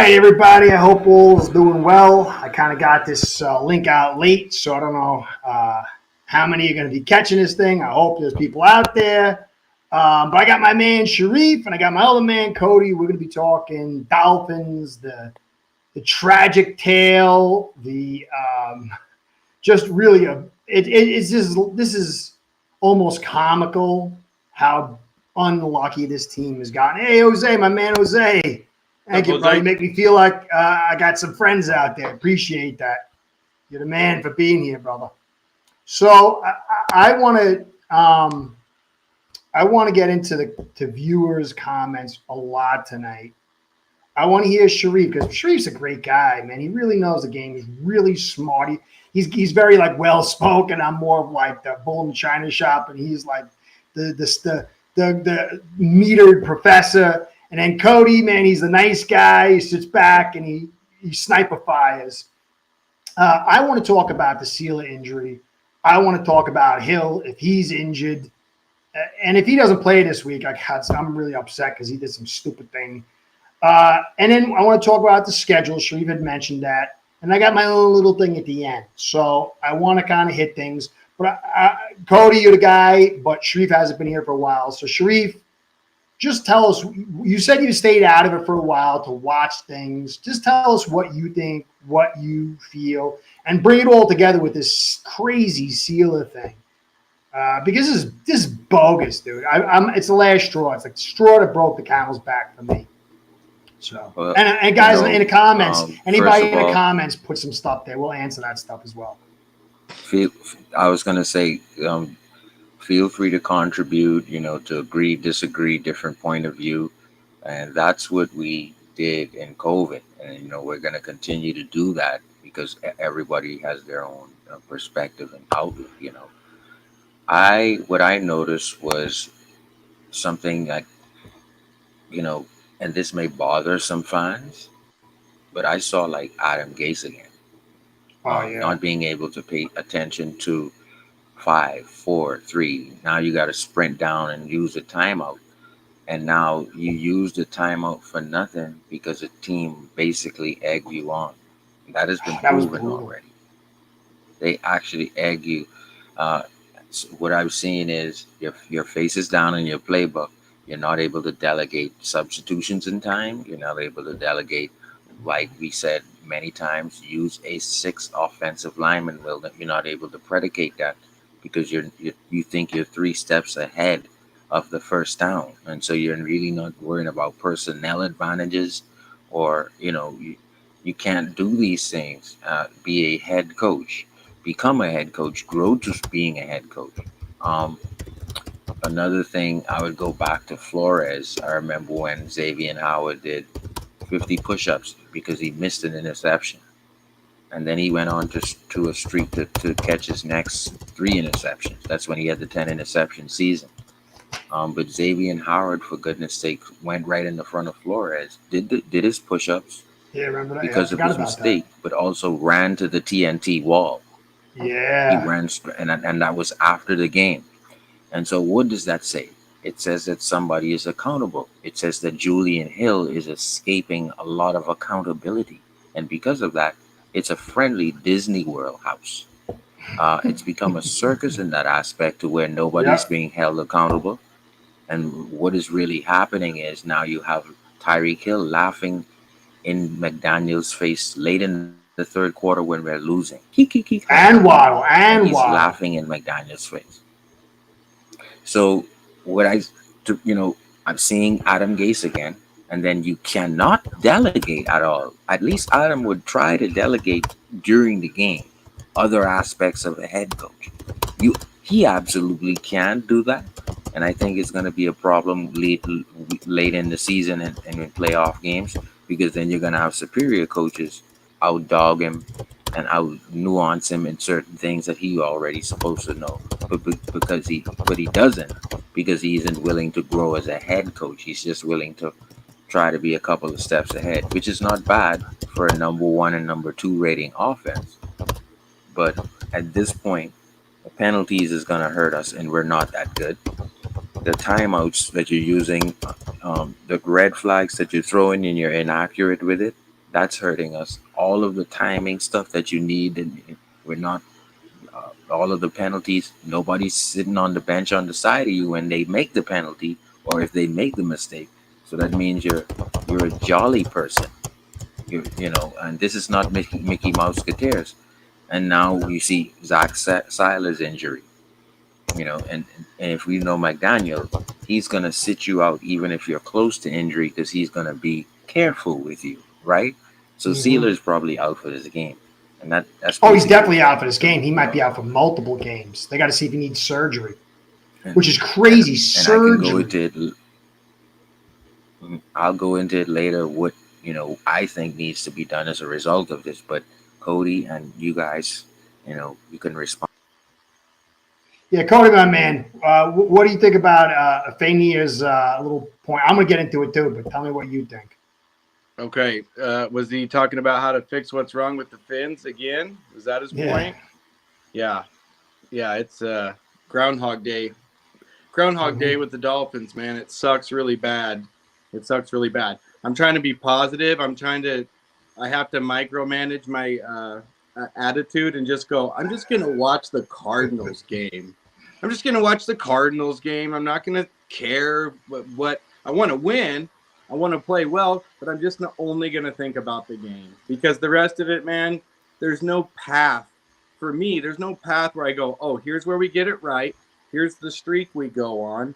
right, everybody. I hope all is doing well. I kind of got this link out late, so I don't know how many are going to be catching this thing. I hope there's people out there. But I got my man Sharif and I got my other man Cody. We're going to be talking Dolphins, the tragic tale, the just really it's just this is almost comical how unlucky this team has gotten. Hey, Jose, my man Jose. Thank you, buddy. Make me feel like I got some friends out there. Appreciate that. You're the man for being here, brother. So I want to get into the viewers' comments a lot tonight. I want to hear Sharif because Sharif's a great guy, man. He really knows the game. He's really smart. He's very like well spoken. I'm more of like the bull in the china shop, and he's like the metered professor. And then Cody, man, he's a nice guy. He sits back and he sniper fires. I want to talk about the Sealer injury. I want to talk about Hill if he's injured. And if he doesn't play this week, I'm really upset because he did some stupid thing. And then I want to talk about the schedule. Sharif had mentioned that. And I got my own little thing at the end. So I want to kind of hit things. But Cody, you're the guy, but Sharif hasn't been here for a while. So Sharif, just tell us, you said you stayed out of it for a while to watch things. Just tell us what you think, what you feel, and bring it all together with this crazy Sealer thing. Because this is bogus, dude. It's the last straw. It's like the straw that broke the camel's back for me. So, and guys, in the comments, anybody in the comments, put some stuff there. We'll answer that stuff as well. I was going to say, feel free to contribute, to agree, disagree, different point of view. And that's what we did in COVID. And, we're going to continue to do that because everybody has their own perspective and outlook, What I noticed was something that, and this may bother some fans, but I saw like Adam Gase again. Not being able to pay attention to 5, 4, 3. Now you got to sprint down and use a timeout. And now you use the timeout for nothing because the team basically egged you on. That has been proven already. They actually egg you. So what I've seen is your face is down in your playbook. You're not able to delegate substitutions in time. You're not able to delegate, like we said many times, use a 6th offensive lineman. Well, you're not able to predicate that because you think you're 3 steps ahead of the first down, and so you're really not worrying about personnel advantages, or you can't do these things. Be a head coach, become a head coach, grow to being a head coach. Another thing, I would go back to Flores. I remember when Xavier Howard did 50 push-ups because he missed an interception. And then he went on to a streak to catch his next 3 interceptions. That's when he had the 10 interception season. But Xavier Howard, for goodness sake, went right in the front of Flores, did his push-ups because of his mistake, but also ran to the TNT wall. Yeah. He ran, and that was after the game. And so what does that say? It says that somebody is accountable. It says that Julian Hill is escaping a lot of accountability. And because of that, it's a friendly Disney World house. It's become a circus in that aspect to where nobody's being held accountable. And what is really happening is now you have Tyreek Hill laughing in McDaniel's face late in the 3rd quarter when we're losing. And Waddle. He's laughing in McDaniel's face. So I'm seeing Adam Gase again, and then you cannot delegate at all. At least Adam would try to delegate during the game other aspects of a head coach. He absolutely can do that, and I think it's going to be a problem late in the season and in playoff games, because then you're going to have superior coaches outdog him and out nuance him in certain things that he already supposed to know, but he doesn't, because he isn't willing to grow as a head coach. He's just willing to try to be a couple of steps ahead, which is not bad for a number 1 and number 2 rating offense. But at this point, the penalties is going to hurt us, and we're not that good. The timeouts that you're using, the red flags that you're throwing, and you're inaccurate with it, That's hurting us. All of the timing stuff that you need, and we're not. All of the penalties. Nobody's sitting on the bench on the side of you when they make the penalty, or if they make the mistake. So that means you're a jolly person. And this is not Mickey Mouse Musketeers. And now you see Zach Seiler's injury. And if we know McDaniel, he's gonna sit you out even if you're close to injury because he's gonna be careful with you, right? So Seiler's probably out for this game, and that's. Oh, he's definitely out for this game. He might be out for multiple games. They got to see if he needs surgery, which is crazy. Surgery. I'll go into it later. What I think needs to be done as a result of this, but Cody and you guys, you can respond. Yeah, Cody, my man, what do you think about Fainier's little point? I'm going to get into it too, but tell me what you think. Okay. Was he talking about how to fix what's wrong with the Finns again? Was that his point? Yeah. Yeah, it's Groundhog Day. Groundhog Day with the Dolphins, man. It sucks really bad. I'm trying to be positive. I have to micromanage my attitude and just go, I'm just going to watch the Cardinals game. I'm not going to care what I want to win. I want to play well, but I'm just only going to think about the game because the rest of it, man, there's no path for me. There's no path where I go, oh, here's where we get it right. Here's the streak we go on.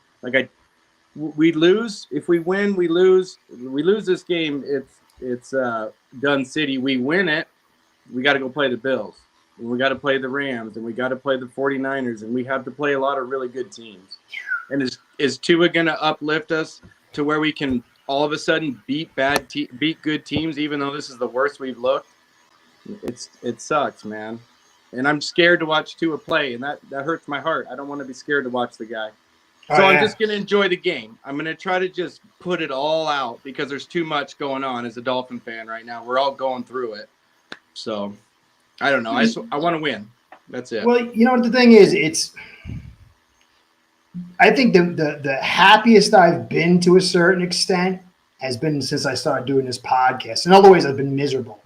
We lose. If we win, we lose. We lose this game. It's done city. We win it. We got to go play the Bills, and we got to play the Rams, and we got to play the 49ers, and we have to play a lot of really good teams. And is Tua going to uplift us to where we can all of a sudden beat good teams, even though this is the worst we've looked? It sucks, man. And I'm scared to watch Tua play, and that hurts my heart. I don't want to be scared to watch the guy. So I'm just going to enjoy the game. I'm going to try to just put it all out because there's too much going on as a Dolphin fan right now. We're all going through it. So, I don't know. I want to win. That's it. Well, you know what the thing is? I think the happiest I've been to a certain extent has been since I started doing this podcast. In other ways, I've been miserable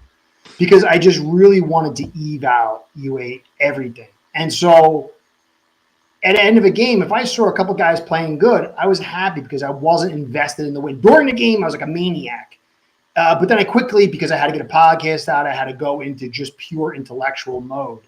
because I just really wanted to evaluate everything. And so at the end of a game, if I saw a couple guys playing good, I was happy because I wasn't invested in the win. During the game, I was like a maniac. But then I quickly, because I had to get a podcast out, I had to go into just pure intellectual mode.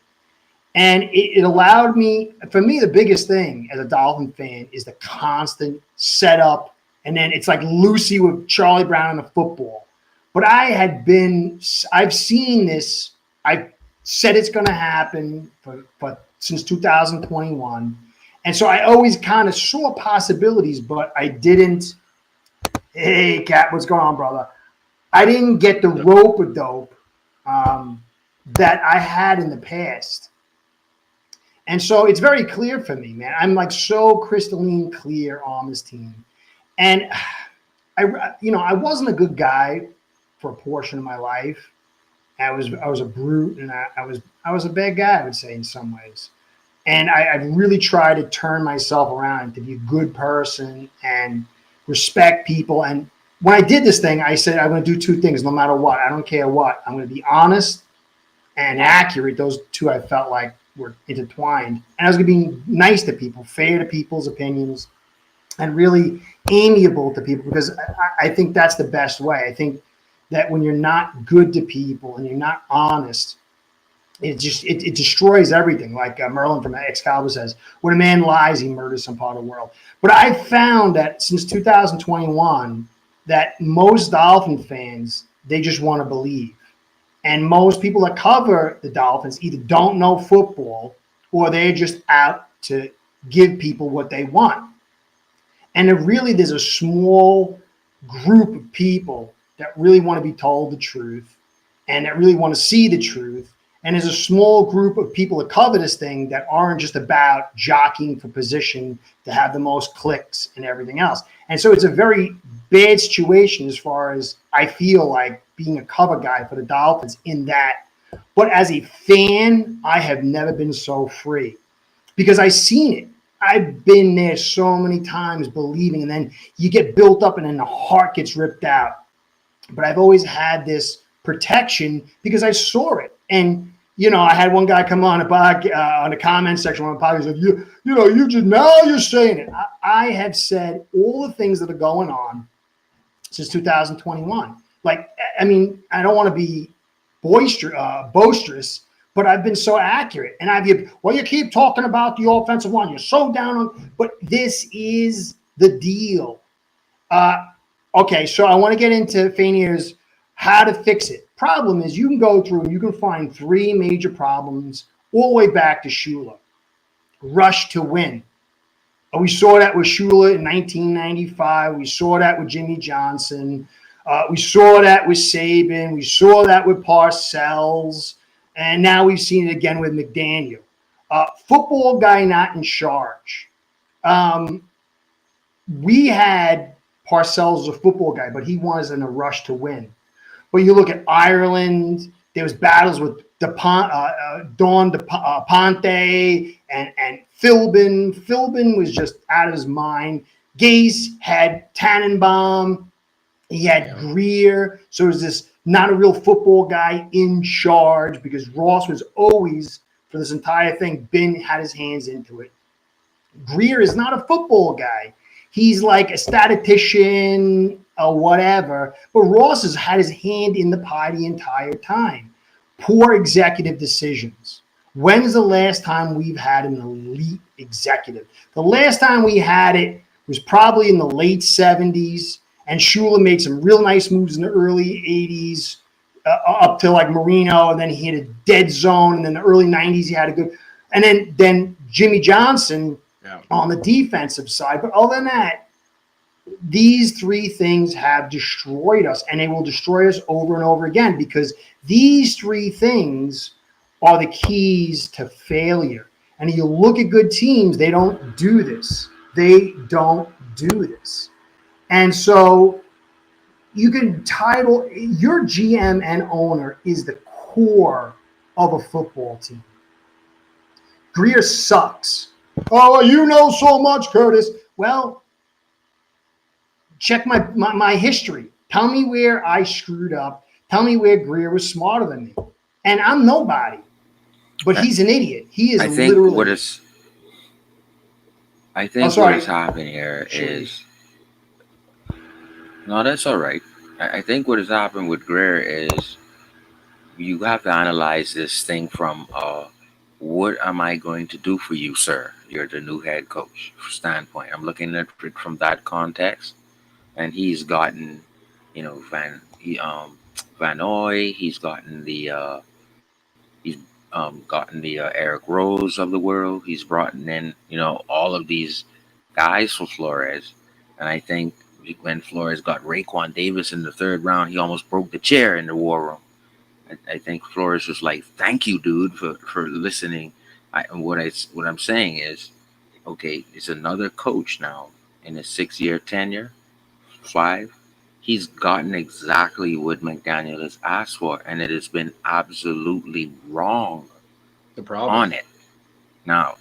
And it allowed me, for me, the biggest thing as a Dolphin fan is the constant setup. And then it's like Lucy with Charlie Brown in the football. But I've seen this. I've said it's going to happen for since 2021. And so I always kind of saw possibilities, but I didn't. Hey, Cat, what's going on, brother? I didn't get the rope-a-dope that I had in the past. And so it's very clear for me, man. I'm like so crystalline clear on this team. And I wasn't a good guy for a portion of my life. I was a brute, and I was a bad guy, I would say, in some ways. And I really tried to turn myself around to be a good person and respect people. And when I did this thing, I said I'm going to do two things no matter what. I don't care what. I'm going to be honest and accurate. Those two I felt like were intertwined. And I was going to be nice to people, fair to people's opinions, and really amiable to people because I think that's the best way. I think that when you're not good to people and you're not honest, it destroys everything. Like Merlin from Excalibur says, when a man lies, he murders some part of the world. But I found that since 2021, that most Dolphin fans, they just want to believe. And most people that cover the Dolphins either don't know football or they're just out to give people what they want. And there's a small group of people that really want to be told the truth and that really want to see the truth. And there's a small group of people that cover this thing that aren't just about jockeying for position to have the most clicks and everything else. And so it's a very bad situation as far as I feel like being a cover guy for the Dolphins in that. But as a fan, I have never been so free because I've seen it. I've been there so many times believing, and then you get built up and then the heart gets ripped out. But I've always had this protection because I saw it. And, you know, I had one guy come on on the comment section on the podcast, like, you know, you're saying it. I have said all the things that are going on since 2021. Like, I mean, I don't want to be boisterous, but I've been so accurate. And you keep talking about the offensive line. You're so down on, but this is the deal. Okay, so I want to get into Fanier's how to fix it. Problem is, you can go through and you can find three major problems all the way back to Shula. Rush to win. We saw that with Shula in 1995. We saw that with Jimmy Johnson. We saw that with Saban. We saw that with Parcells. And now we've seen it again with McDaniel. Football guy not in charge. We had Parcells as a football guy, but he was in a rush to win. But you look at Ireland, there was battles with Don Ponte and Philbin. Philbin was just out of his mind. Gase had Tannenbaum. He had Greer. So it was this not a real football guy in charge because Ross was always, for this entire thing, had his hands into it. Greer is not a football guy. He's like a statistician or whatever. But Ross has had his hand in the pie the entire time. Poor executive decisions. When's the last time we've had an elite executive? The last time we had it was probably in the late 70s, and Shula made some real nice moves in the early 80s up to like Marino, and then he hit a dead zone, and then the early 90s he had a good – and then Jimmy Johnson on the defensive side. But other than that, these three things have destroyed us, and they will destroy us over and over again because these three things are the keys to failure. And you look at good teams, they don't do this. They don't do this. And so you can title your GM and owner is the core of a football team. Greer sucks. Oh, you know so much, Curtis. Well, check my history. Tell me where I screwed up. Tell me where Greer was smarter than me. And I'm nobody. But he's an idiot. He is literally. What is happening here is. No, that's all right. I think what has happened with Greer is you have to analyze this thing from what am I going to do for you, sir? You're the new head coach standpoint. I'm looking at it from that context. And he's gotten, you know, Van Noy. He's gotten the Eric Rose of the world. He's brought in, you know, all of these guys for Flores. And I think when Flores got Raekwon Davis in the third round, he almost broke the chair in the war room. I think Flores was like, "Thank you, dude, for listening." What I'm saying is, okay, it's another coach now in a 6-year tenure. 5, he's gotten exactly what McDaniel has asked for, and it has been absolutely wrong on it. Now,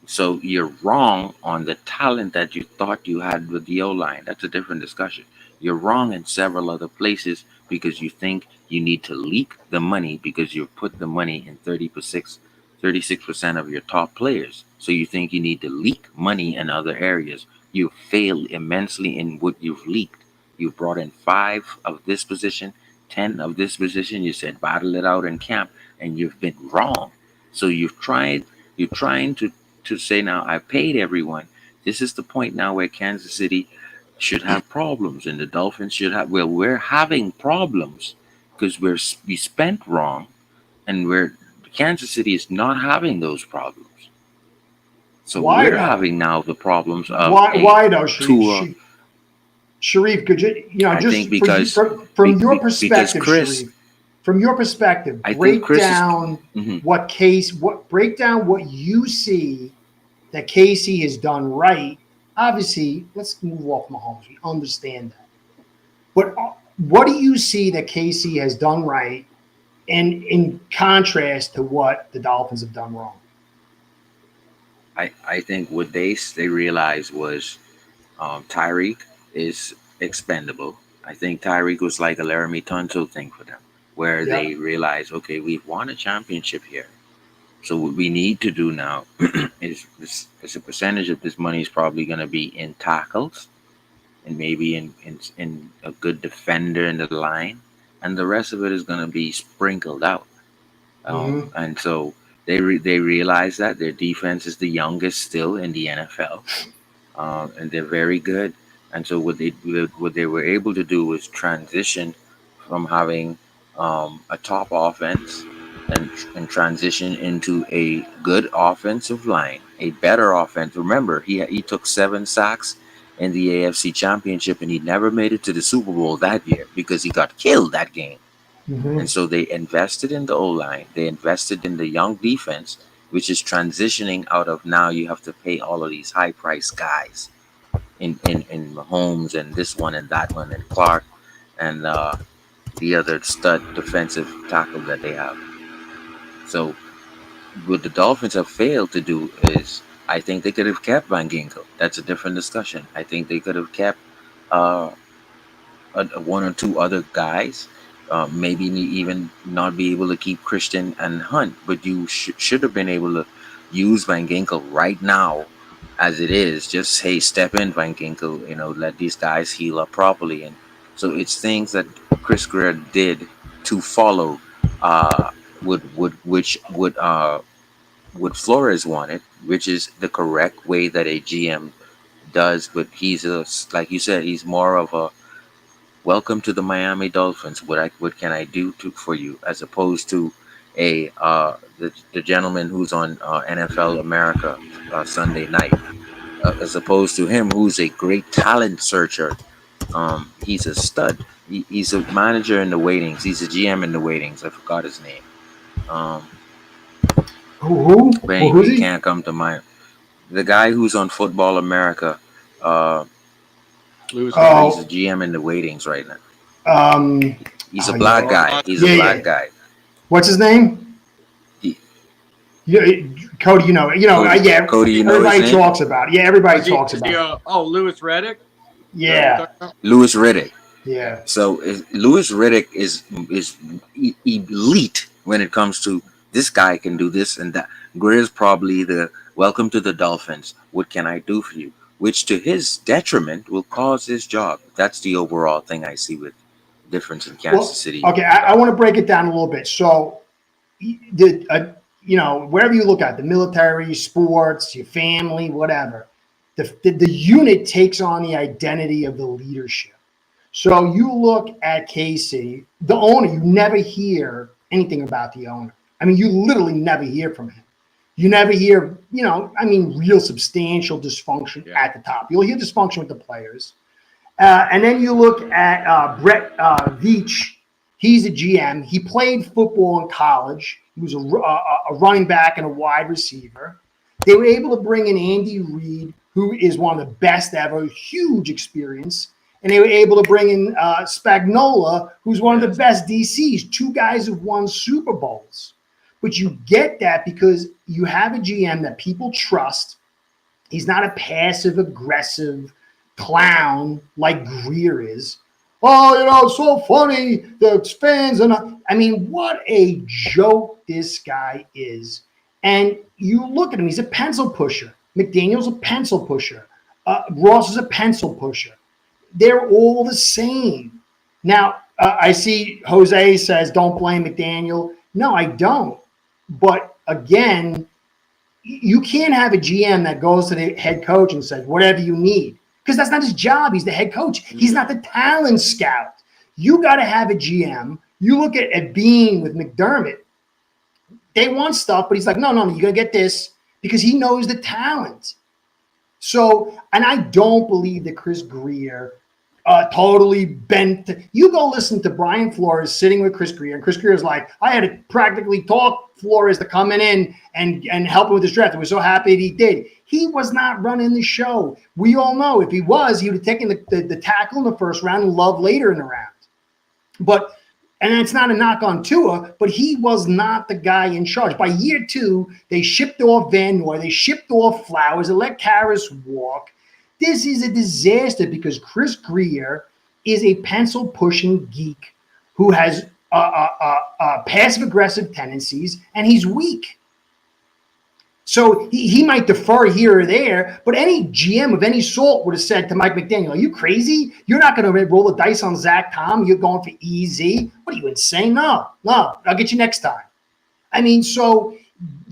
so you're wrong on the talent that you thought you had with the O-line. That's a different discussion. You're wrong in several other places because you think you need to leak the money because you put the money in 36% of your top players. So you think you need to leak money in other areas. You failed immensely in what you've leaked. You've brought in 5 of this position, 10 of this position. You said battle it out in camp, and you've been wrong. So you're trying to say now I paid everyone. This is the point now where Kansas City should have problems, and the Dolphins should have. Well, we're having problems because we spent wrong, and Kansas City is not having those problems. So we're having now the problems of why though, Sharif, could you just from your perspective, Chris, Sharif, from your perspective, break down what you see that Casey has done right. Obviously, let's move off Mahomes. We understand that. But what do you see that Casey has done right and in contrast to what the Dolphins have done wrong? I think what they realized was Tyreek is expendable. I think Tyreek was like a Laramie Tunsil thing for them. where they realize, okay, we've won a championship here. So what we need to do now is a percentage of this money is probably going to be in tackles and maybe in a good defender in the line, and the rest of it is going to be sprinkled out. And so they realize that their defense is the youngest still in the NFL, and they're very good. And so what they were able to do was transition from having a top offense and transition into a good offensive line, a better offense. Remember, he took 7 sacks in the AFC Championship, and he never made it to the Super Bowl that year because he got killed that game. And so they invested in the O-line. They invested in the young defense, which is transitioning out of now you have to pay all of these high-priced guys in Mahomes and this one and that one and Clark and the other stud defensive tackle that they have. So what the Dolphins have failed to do is, I think they could have kept Van Ginkel. That's a different discussion. I think they could have kept one or two other guys. Maybe even not be able to keep Christian and Hunt, but you should have been able to use Van Ginkel right now as it is. Just, hey, step in, Van Ginkel, let these guys heal up properly. And so it's things that Chris Greer did to follow what Flores wanted, which is the correct way that a GM does. But he's like you said, he's more of a welcome to the Miami Dolphins. What can I do for you, as opposed to the gentleman who's on NFL America Sunday night, as opposed to him who's a great talent searcher. He's a stud. He's a manager in the waitings. He's a GM in the waitings. I forgot his name. Who? He can't come to mind. The guy who's on Football America. Lewis. He's a GM in the waitings right now. He's a black guy. He's a black guy. What's his name? Cody. Cody. Everybody talks about it. Yeah, everybody talks about it. Louis Riddick. Yeah. Louis Riddick. Yeah. So Louis Riddick is elite when it comes to this guy can do this and that. Greer's probably the welcome to the Dolphins. What can I do for you? Which to his detriment will cause his job. That's the overall thing I see with difference in Kansas City. Okay, I want to break it down a little bit. So, wherever you look at, the military, sports, your family, whatever, the unit takes on the identity of the leadership. So you look at Casey, the owner, you never hear anything about the owner. I mean, you literally never hear from him. You never hear, real substantial dysfunction at the top. You'll hear dysfunction with the players. And then you look at Brett Veach. He's a GM. He played football in college. He was a running back and a wide receiver. They were able to bring in Andy Reid, who is one of the best ever, huge experience. And they were able to bring in Spagnuolo, who's one of the best DCs, 2 guys who've won Super Bowls. But you get that because you have a GM that people trust. He's not a passive-aggressive clown like Greer is. Oh, it's so funny. The fans what a joke this guy is. And you look at him, he's a pencil pusher. McDaniel's a pencil pusher. Ross is a pencil pusher. They're all the same. Now, I see Jose says, don't blame McDaniel. No, I don't. But again, you can't have a GM that goes to the head coach and says, whatever you need, because that's not his job. He's the head coach. He's not the talent scout. You got to have a GM. You look at Bean with McDermott. They want stuff, but he's like, no, you're going to get this because he knows the talent. So, and I don't believe that Chris Greer totally bent. You go listen to Brian Flores sitting with Chris Greer, and Chris Greer is like, I had to practically talk Flores to come in and help him with his draft. I was so happy that he did. He was not running the show. We all know if he was, he would have taken the tackle in the first round and Love later in the round. And it's not a knock on Tua, but he was not the guy in charge. By year 2, they shipped off Van Noy, they shipped off Flowers, they let Karras walk. This is a disaster because Chris Greer is a pencil-pushing geek who has passive-aggressive tendencies, and he's weak. So he might defer here or there, but any GM of any sort would have said to Mike McDaniel, are you crazy? You're not going to roll the dice on Zach Tom. You're going for easy. What are you, insane? No, I'll get you next time. I mean, so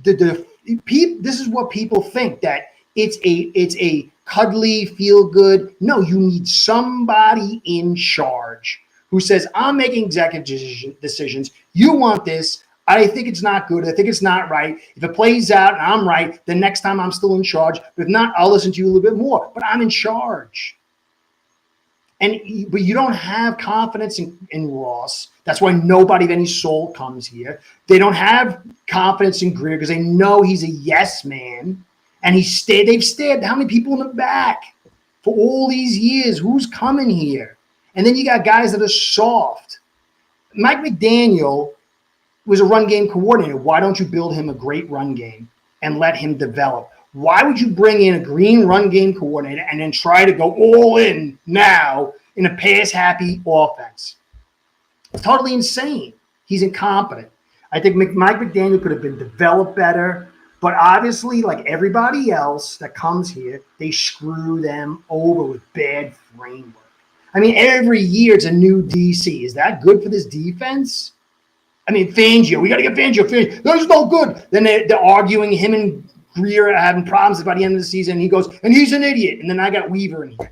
this is what people think, that it's a cuddly, feel good. No, you need somebody in charge who says, I'm making executive decisions. You want this. I think it's not good. I think it's not right. If it plays out and I'm right, then next time I'm still in charge. But if not, I'll listen to you a little bit more. But I'm in charge. But you don't have confidence in Ross. That's why nobody of any soul comes here. They don't have confidence in Greer because they know he's a yes man. And they've stabbed how many people in the back for all these years? Who's coming here? And then you got guys that are soft. Mike McDaniel was a run game coordinator. Why don't you build him a great run game and let him develop? Why would you bring in a green run game coordinator and then try to go all in now in a pass-happy offense? It's totally insane. He's incompetent. I think Mike McDaniel could have been developed better, but obviously, like everybody else that comes here, they screw them over with bad framework. I mean, every year it's a new DC. Is that good for this defense? I mean, Fangio, we got to get Fangio. That's no good. Then they're arguing. Him and Greer are having problems by the end of the season. And he goes, and he's an idiot. And then I got Weaver in here.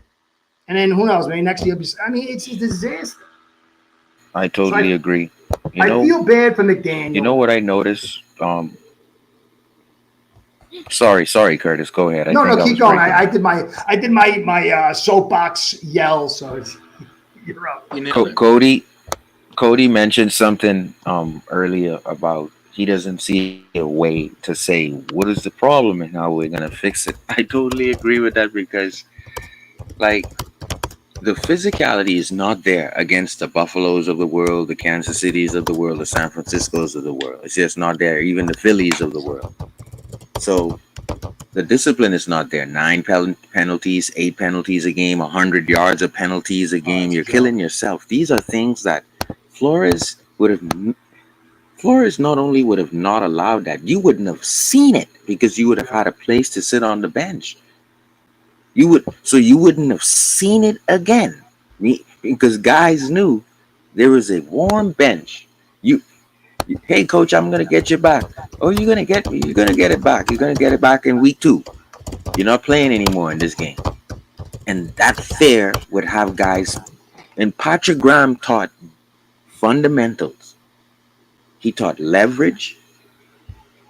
And then who knows? Maybe next year. I mean, it's a disaster. I totally agree. I feel bad for McDaniel. You know what I noticed? Sorry, Curtis. Go ahead. No, keep going. I did my soapbox yell. So you're up. Cody mentioned something earlier about he doesn't see a way to say what is the problem and how we're gonna fix it. I totally agree with that because, like, the physicality is not there against the Buffaloes of the world, the Kansas Cities of the world, the San Franciscos of the world. It's just not there. Even the Phillies of the world. So the discipline is not there. 9 penalties, 8 penalties a game, 100 yards of penalties a game. You're killing yourself. These are things that Flores not only would have not allowed that, you wouldn't have seen it because you would have had a place to sit on the bench. You wouldn't have seen it again because guys knew there was a warm bench. Hey coach, I'm gonna get you back. Oh, you're gonna get it back. You're gonna get it back in week 2. You're not playing anymore in this game. And that fear would have guys. And Patrick Graham taught fundamentals. He taught leverage.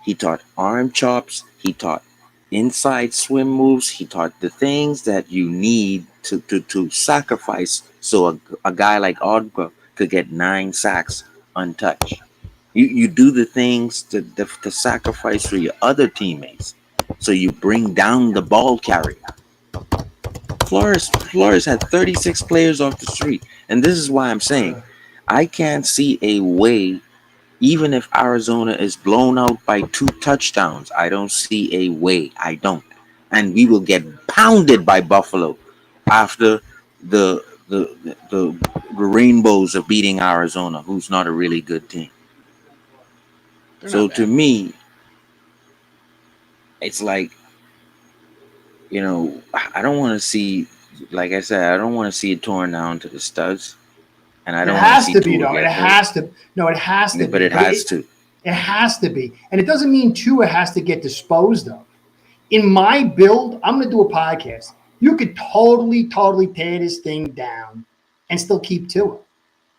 He taught arm chops. He taught inside swim moves. He taught the things that you need to sacrifice so a guy like Odba could get 9 sacks untouched. You do the things to sacrifice for your other teammates, so you bring down the ball carrier. Flores had 36 players off the street, and this is why I'm saying I can't see a way. Even if Arizona is blown out by 2 touchdowns, I don't see a way. I don't, and we will get pounded by Buffalo after the Rainbows are beating Arizona, who's not a really good team. So to me, it's like, I don't want to see, like I said, I don't want to see it torn down to the studs. And I don't want to see Tua It has to. No, it has to. But it has to. It has to be. And it doesn't mean Tua has to get disposed of. In my build, I'm going to do a podcast. You could totally tear this thing down and still keep Tua.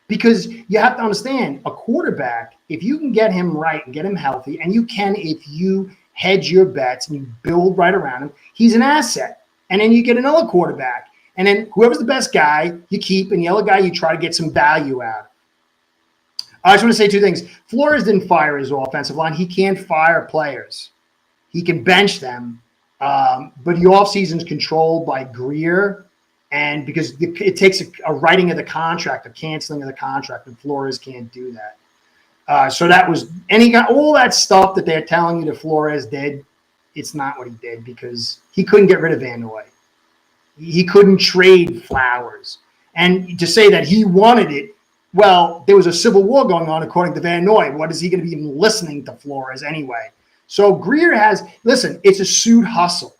Because you have to understand, a quarterback, if you can get him right and get him healthy, and you can if you hedge your bets and you build right around him, he's an asset. And then you get another quarterback. And then whoever's the best guy, you keep, and the other guy, you try to get some value out. I just want to say 2 things. Flores didn't fire his offensive line. He can't fire players. He can bench them. But the offseason is controlled by Greer. And because it takes a writing of the contract, a canceling of the contract, and Flores can't do that. So that was, and he got all that stuff that they're telling you that Flores did. It's not what he did because he couldn't get rid of Van Noy. He couldn't trade Flowers. And to say that he wanted it Well, there was a civil war going on, according to Van Noy. What is he going to be even listening to Flores anyway? So Greer listen, it's a suit hustle.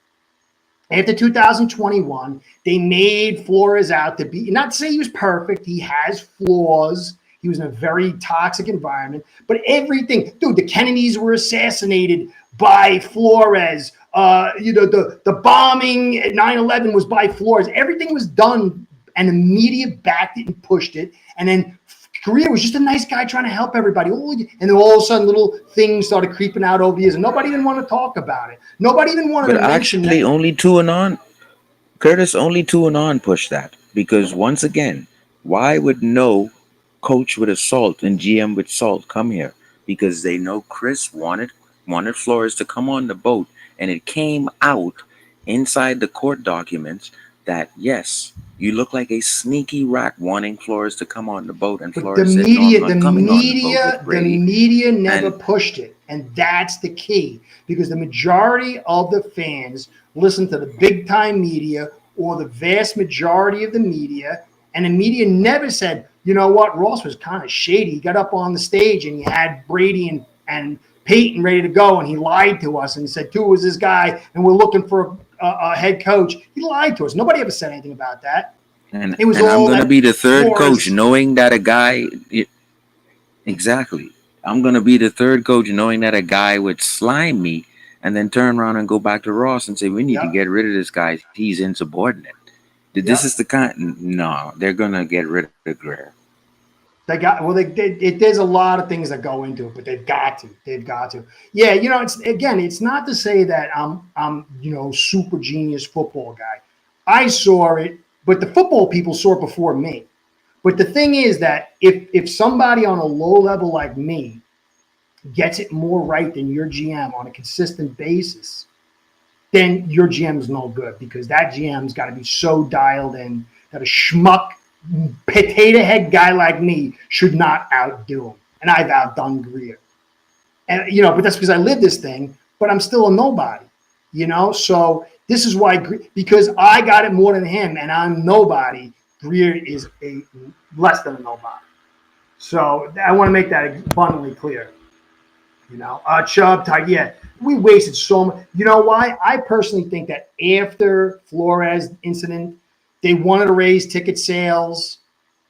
After 2021, they made Flores out to be, not to say he was perfect, he has flaws. He was in a very toxic environment, but everything, dude, the Kennedys were assassinated by Flores. The bombing at 9/11 was by Flores. Everything was done, and the media backed it and pushed it. And then Greer was just a nice guy trying to help everybody. And then all of a sudden, little things started creeping out over the years, and nobody even wanted to talk about it. Nobody even wanted to mention that. But actually, only Tuanon, Curtis, only Tuanon pushed that. Because once again, why would no coach with a salt and GM with salt come here? Because they know Chris wanted Flores to come on the boat, and it came out inside the court documents that yes, you look like a sneaky rat wanting Flores to come on the boat, and Flores said, "No, I'm not coming on the boat with Brady." The media never pushed it, and that's the key, because the majority of the fans listen to the big time media or the vast majority of the media, and the media never said, you know what, Ross was kind of shady. He got up on the stage and he had Brady and Peyton ready to go, and he lied to us and said Tua was this guy, and we're looking for a head coach. He lied to us. Nobody ever said anything about that. And I'm going to be the third coach knowing that a guy, exactly. I'm going to be the third coach knowing that a guy would slime me and then turn around and go back to Ross and say, we need to get rid of this guy. He's insubordinate. This is the kind. No, they're going to get rid of Greer. There's a lot of things that go into it, but they've got to. Yeah, it's not to say that I'm super genius football guy. I saw it, but the football people saw it before me. But the thing is that if somebody on a low level like me gets it more right than your GM on a consistent basis, then your GM is no good, because that GM's got to be so dialed in that a schmuck potato head guy like me should not outdo him. And I've outdone Greer. And, but that's because I live this thing, but I'm still a nobody, So this is why, because I got it more than him and I'm nobody, Greer is a less than a nobody. So I want to make that abundantly clear. Chubb, we wasted so much. You know why? I personally think that after Flores incident, they wanted to raise ticket sales,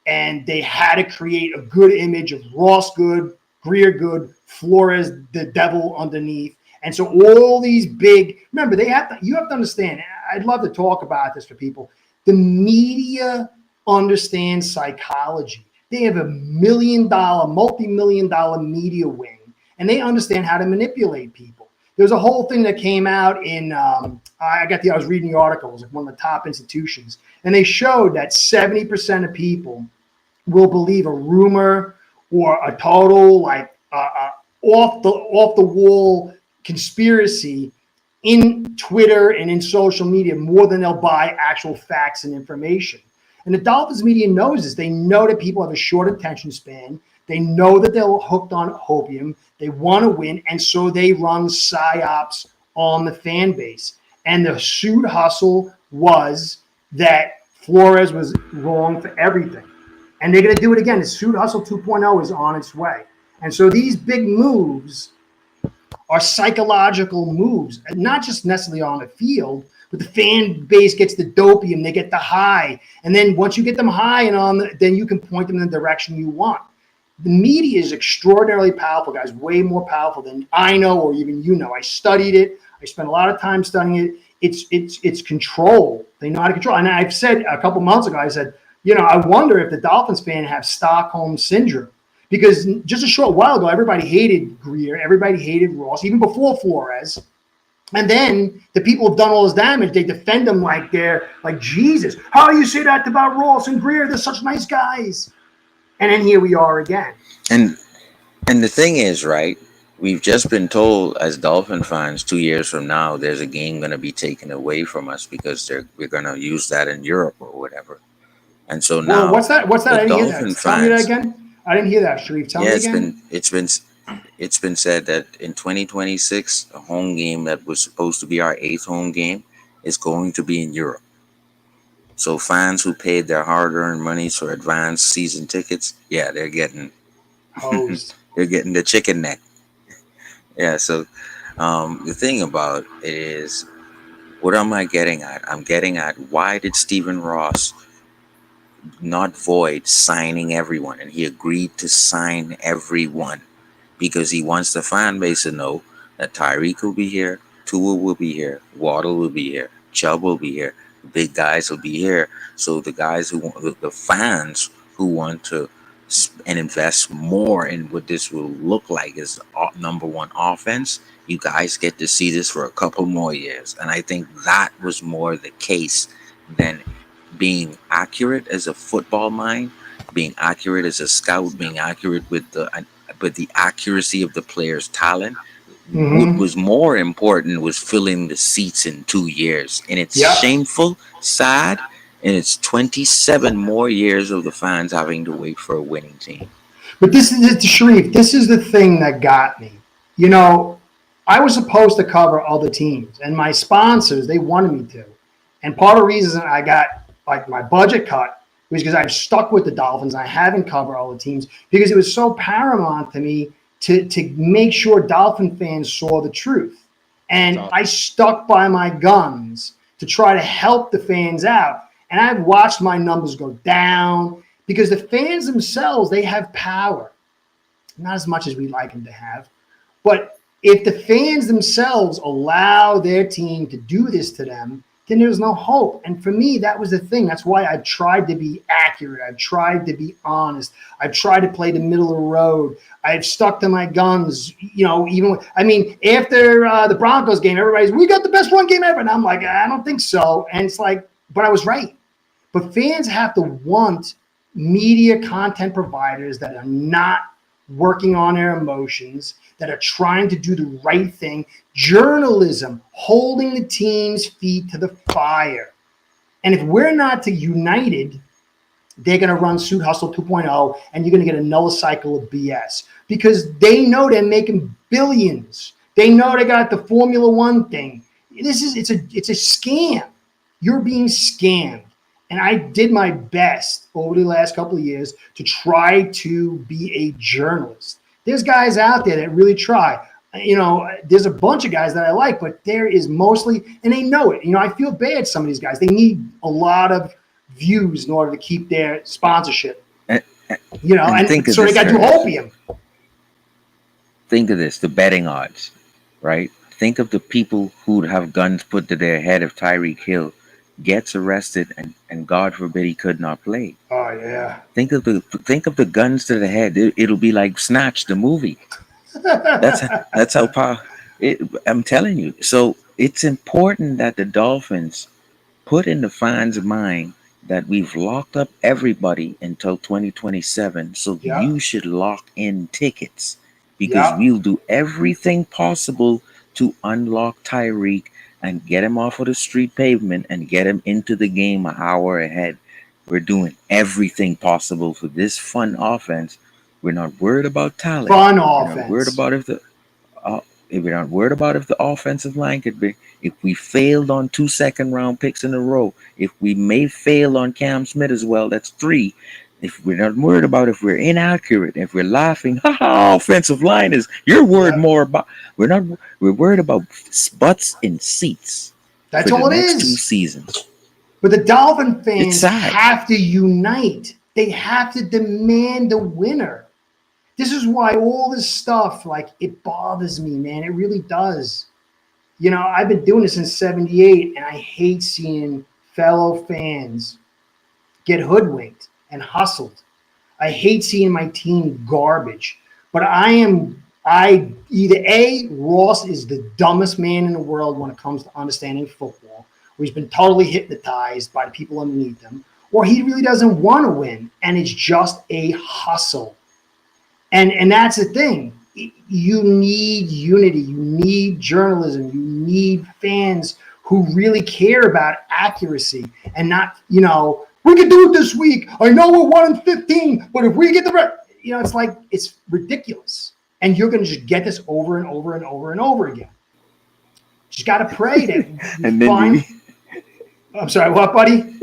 and they had to create a good image of Ross good, Greer good, Flores the devil underneath. And so all these remember, you have to understand, I'd love to talk about this for people. The media understands psychology. They have a multi-million-dollar media wing, and they understand how to manipulate people. There's a whole thing that came out in, I was reading the article, it was like one of the top institutions, and they showed that 70% of people will believe a rumor or a total off the wall conspiracy in Twitter and in social media more than they'll buy actual facts and information. And the Dolphins media knows this. They know that people have a short attention span. They know that they're hooked on opium. They want to win, and so they run psyops on the fan base. And the suit hustle was that Flores was wrong for everything. And they're going to do it again. The suit hustle 2.0 is on its way. And so these big moves are psychological moves, not just necessarily on the field, but the fan base gets the dopium, they get the high. And then once you get them high then you can point them in the direction you want. The media is extraordinarily powerful, guys, way more powerful than I know or even you know. I studied it. I spent a lot of time studying it. It's control. They know how to control. And I've said a couple months ago, I said, I wonder if the Dolphins fan have Stockholm syndrome. Because just a short while ago, everybody hated Greer. Everybody hated Ross, even before Flores. And then the people have done all this damage. They defend them like they're like Jesus. How do you say that about Ross and Greer? They're such nice guys. And then here we are again. And the thing is, right, we've just been told as Dolphin fans 2 years from now, there's a game going to be taken away from us because we're going to use that in Europe or whatever. And so now, what's that? I didn't hear that. Fans, tell me that again. I didn't hear that, Sharif. Tell me again. It's been said that in 2026, a home game that was supposed to be our 8th home game is going to be in Europe. So fans who paid their hard-earned money for advanced season tickets, yeah, they're getting Hosed. they're getting the chicken neck. Yeah. So the thing about it is, what am I getting at? I'm getting at, why did Stephen Ross not void signing everyone? And he agreed to sign everyone because he wants the fan base to know that Tyreek will be here, Tua will be here, Waddle will be here, Chubb will be here, the big guys will be here. So the guys who want, the fans who want to and invest more in what this will look like as number one offense, you guys get to see this for a couple more years. And I think that was more the case than being accurate as a football mind, being accurate as a scout, being accurate with the accuracy of the player's talent. What was more important was filling the seats in 2 years, and it's shameful, sad, and it's 27 more years of the fans having to wait for a winning team. But this is, Sharif, this is the thing that got me. You know, I was supposed to cover other teams, and my sponsors, they wanted me to. And part of the reason I got like my budget cut was because I've stuck with the Dolphins. I haven't covered all the teams because it was so paramount to me to make sure Dolphin fans saw the truth. And I stuck by my guns to try to help the fans out. And I've watched my numbers go down because the fans themselves, they have power. Not as much as we'd like them to have. But if the fans themselves allow their team to do this to them, then there's no hope. And for me, that was the thing. That's why I tried to be accurate. I've tried to be honest. I've tried to play the middle of the road. I've stuck to my guns. You know, even after the Broncos game, everybody's, we got the best run game ever. And I'm like, I don't think so. And it's like, but I was right. But fans have to want media content providers that are not working on their emotions, that are trying to do the right thing. Journalism, holding the team's feet to the fire. And if we're not united, they're going to run Suit Hustle 2.0, and you're going to get another cycle of BS because they know they're making billions. They know they got the Formula One thing. It's a scam. You're being scammed. And I did my best over the last couple of years to try to be a journalist. There's guys out there that really try. You know, there's a bunch of guys that I like, but there is mostly, and they know it. You know, I feel bad, some of these guys. They need a lot of views in order to keep their sponsorship. You know, and so they got to do opium. Think of this, the betting odds, right? Think of the people who'd have guns put to their head if Tyreek Hill gets arrested and God forbid he could not play. Oh yeah. Think of the guns to the head. It'll be like Snatch, the movie. That's how powerful. I'm telling you. So it's important that the Dolphins put in the fans' mind that we've locked up everybody until 2027. So you should lock in tickets because we'll do everything possible to unlock Tyreek and get him off of the street pavement and get him into the game an hour ahead. We're doing everything possible for this fun offense. We're not worried about talent. Fun offense. We're not worried about if the offensive line could be. If we failed on 2 second-round picks in a row, if we may fail on Cam Smith as well, that's 3. If we're not worried about if we're inaccurate, if we're laughing, offensive line is, you're worried more about. We're worried about butts in seats. That's all it is. 2 seasons. But the Dolphin fans have to unite. They have to demand a winner. This is why all this stuff, like, it bothers me, man. It really does. You know, I've been doing this since '78, and I hate seeing fellow fans get hoodwinked and hustled. I hate seeing my team garbage. But Ross is the dumbest man in the world when it comes to understanding football, where he's been totally hypnotized by the people underneath him, or he really doesn't want to win, and it's just a hustle. And that's the thing. You need unity. You need journalism. You need fans who really care about accuracy and not, you know, we can do it this week. I know we're 1-15, but if we get it's like, it's ridiculous. And you're going to just get this over and over and over and over again. Just got to pray that and then I'm sorry, what, buddy?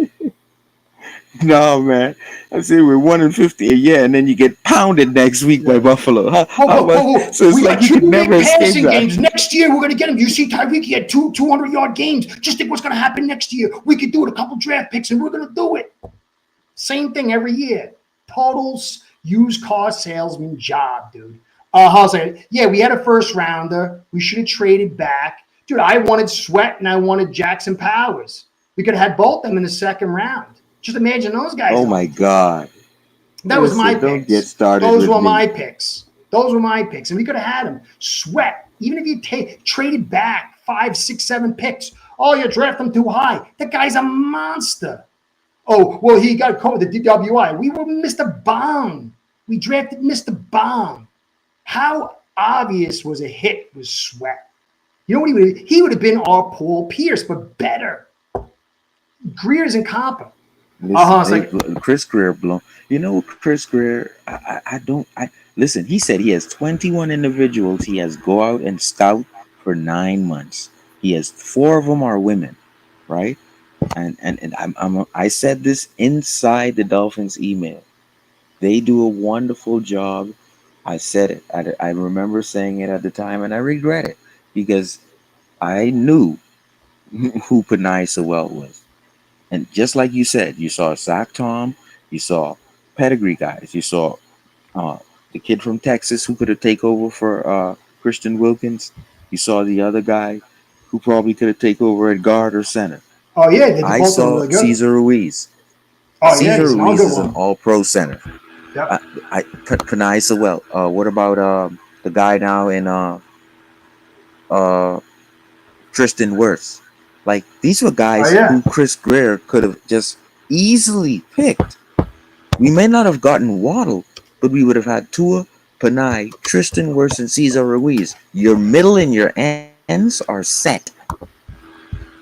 No, man. I say we're 1-50 a year, and then you get pounded next week by Buffalo. So it's We like got you could two never big escape passing that. games. Next year, we're going to get him. You see Tyreek, he had 200-yard games. Just think what's going to happen next year. We could do it, a couple draft picks, and we're going to do it. Same thing every year. Total used car salesman job, dude. Yeah, we had a first rounder. We should have traded back. Dude, I wanted Sweat and I wanted Jackson Powers. We could have had both of them in the second round. Just imagine those guys. Oh my God. That was my picks. Don't get started. Those were my picks. Those were my picks. And we could have had them. Sweat. Even if you traded back 5, 6, 7 picks. Oh, you draft them too high. That guy's a monster. Oh, well, he got caught with the DWI. We were Mr. Bomb. We drafted Mr. Bomb. How obvious was a hit with Sweat? You know what he would have been our Paul Pierce, but better. Greer's incompetent. Chris Greer blown. You know, Chris Greer, listen, he said he has 21 individuals he has go out and scout for 9 months. He has 4 of them are women, right? And I said this inside the Dolphins email. They do a wonderful job. I said it. I remember saying it at the time, and I regret it because I knew who Panay Sewell was. And just like you said, you saw Zach Tom, you saw pedigree guys, you saw the kid from Texas who could have taken over for Christian Wilkins. You saw the other guy who probably could have taken over at guard or center. Oh yeah, I saw really Cesar Ruiz. Oh Cesar yeah, Ruiz is an all-pro center. Yep. Panay Sewell. What about the guy now in Tristan Wirfs? Like, these were guys who Chris Greer could have just easily picked. We may not have gotten Waddle, but we would have had Tua, Panay, Tristan Wirfs, and Cesar Ruiz. Your middle and your ends are set.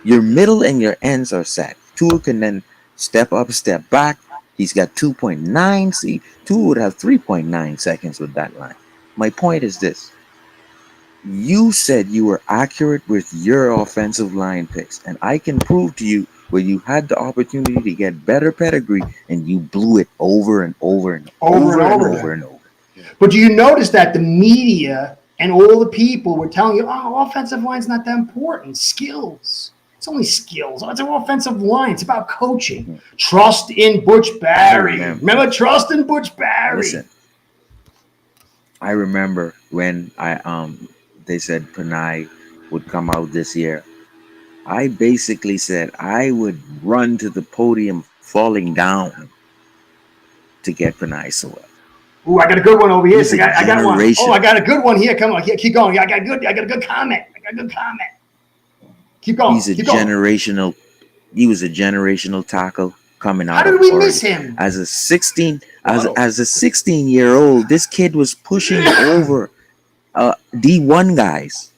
Your middle and your ends are set. Tua can then step up, step back. He's got 2.9. See, Tua would have 3.9 seconds with that line. My point is this. You said you were accurate with your offensive line picks, and I can prove to you where you had the opportunity to get better pedigree, and you blew it over and over and over. But do you notice that the media and all the people were telling you, oh, offensive line's not that important. Skills. It's only skills. It's an offensive line. It's about coaching. Mm-hmm. Trust in Butch Barry. Remember, trust in Butch Barry. Listen, I remember when they said Panay would come out this year. I basically said I would run to the podium falling down to get Panay Sewell. Ooh, I got a good one over here. I got one. Oh, I got a good one here. Come on, keep going. I got a good comment. Keep going. He was a generational tackle coming out. How did we miss him? As a 16-year-old, this kid was pushing over D1 guys.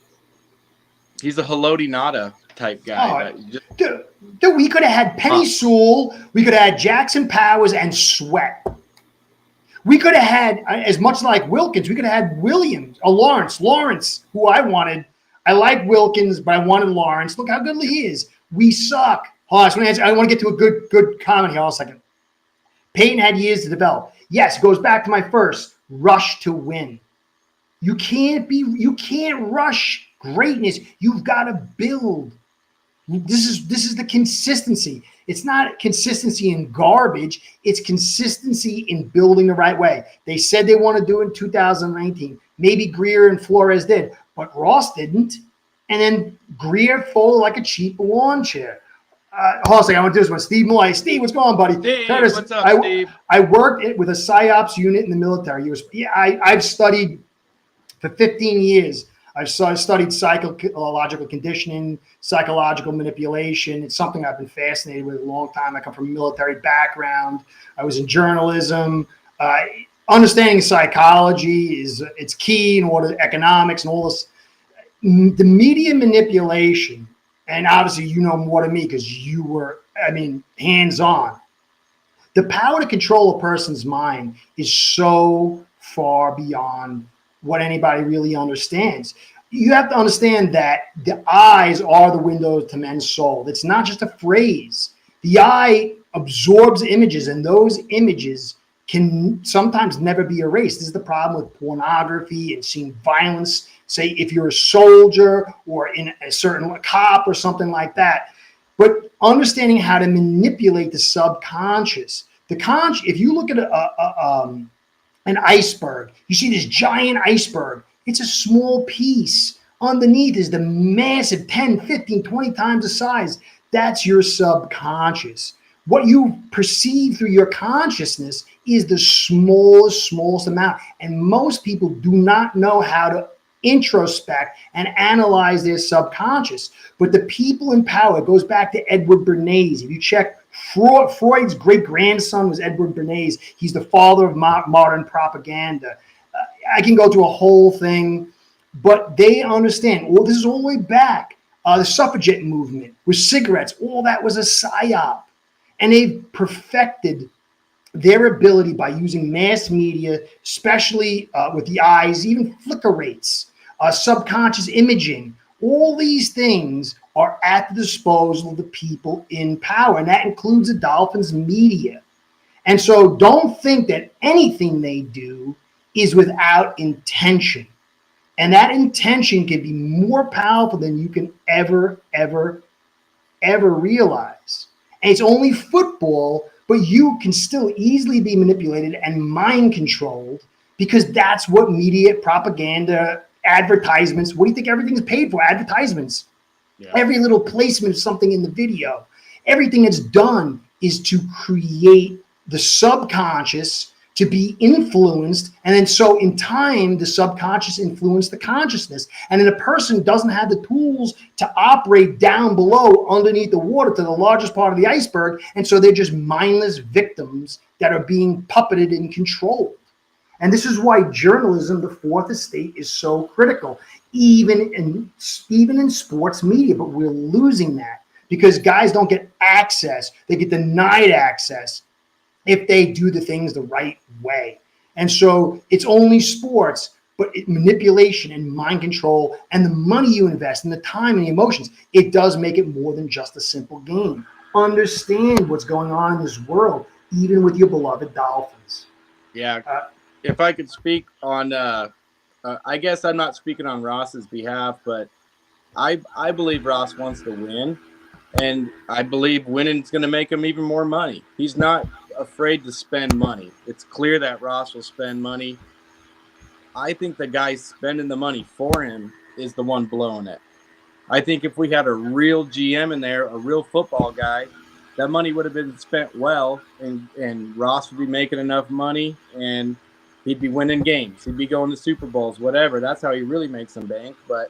He's a Haloti Nada type guy. Dude, we could have had Penny Sewell. We could have had Jackson Powers and Sweat. We could have had, as much like Wilkins, we could have had Williams or Lawrence. Lawrence, who I wanted. I like Wilkins, but I wanted Lawrence. Look how good he is. We suck. I want to get to a good comment here. Hold on a second. Peyton had years to develop. Yes, it goes back to my first rush to win. You can't rush greatness. You've got to build. This is the consistency. It's not consistency in garbage. It's consistency in building the right way. They said they want to do it in 2019. Maybe Greer and Flores did, but Ross didn't. And then Greer folded like a cheap lawn chair. Hold on a second. I want to do this one. Steve Malloy. Steve, what's going on, buddy? Steve, Curtis, what's up, Steve? I worked with a PsyOps unit in the military. I've studied for 15 years. I've studied psychological conditioning, psychological manipulation. It's something I've been fascinated with a long time. I come from a military background. I was in journalism. Understanding psychology it's key in order economics and all this. The media manipulation, and obviously you know more than me because you were, hands-on. The power to control a person's mind is so far beyond what anybody really understands. You have to understand that the eyes are the windows to men's soul. It's not just a phrase. The eye absorbs images, and those images can sometimes never be erased. This is the problem with pornography and seeing violence. Say if you're a soldier or in a certain cop or something like that. But understanding how to manipulate the subconscious. If you look at an iceberg, you see this giant iceberg. It's a small piece. Underneath is the massive 10, 15, 20 times the size. That's your subconscious. What you perceive through your consciousness is the smallest amount. And most people do not know how to introspect and analyze their subconscious. But the people in power, it goes back to Edward Bernays. If you check, Freud's great-grandson was Edward Bernays. He's the father of modern propaganda. I can go through a whole thing, but they understand, well, this is all the way back. The suffragette movement with cigarettes, all that was a psyop. And they've perfected their ability by using mass media, especially with the eyes, even flicker rates, subconscious imaging. All these things are at the disposal of the people in power, and that includes the Dolphins media. And so don't think that anything they do is without intention. And that intention can be more powerful than you can ever realize. And it's only football, but you can still easily be manipulated and mind controlled because that's what media, propaganda, advertisements, what do you think everything's paid for? Advertisements. Yeah. Every little placement of something in the video, everything that's done is to create the subconscious to be influenced. And then so in time, the subconscious influenced the consciousness. And then a person doesn't have the tools to operate down below underneath the water to the largest part of the iceberg. And so they're just mindless victims that are being puppeted and controlled. And this is why journalism, the fourth estate, is so critical, even in sports media. But we're losing that because guys don't get access. They get denied access if they do the things the right way. And so it's only sports, but manipulation and mind control and the money you invest and the time and the emotions, it does make it more than just a simple game. Understand what's going on in this world, even with your beloved Dolphins. Yeah. If I could speak on, I guess I'm not speaking on Ross's behalf, but I believe Ross wants to win. And I believe winning's going to make him even more money. He's not afraid to spend money. It's clear that Ross will spend money. I think the guy spending the money for him is the one blowing it. I think if we had a real GM in there, a real football guy, that money would have been spent well, and Ross would be making enough money, and he'd be winning games. He'd be going to Super Bowls, whatever. That's how he really makes some bank. But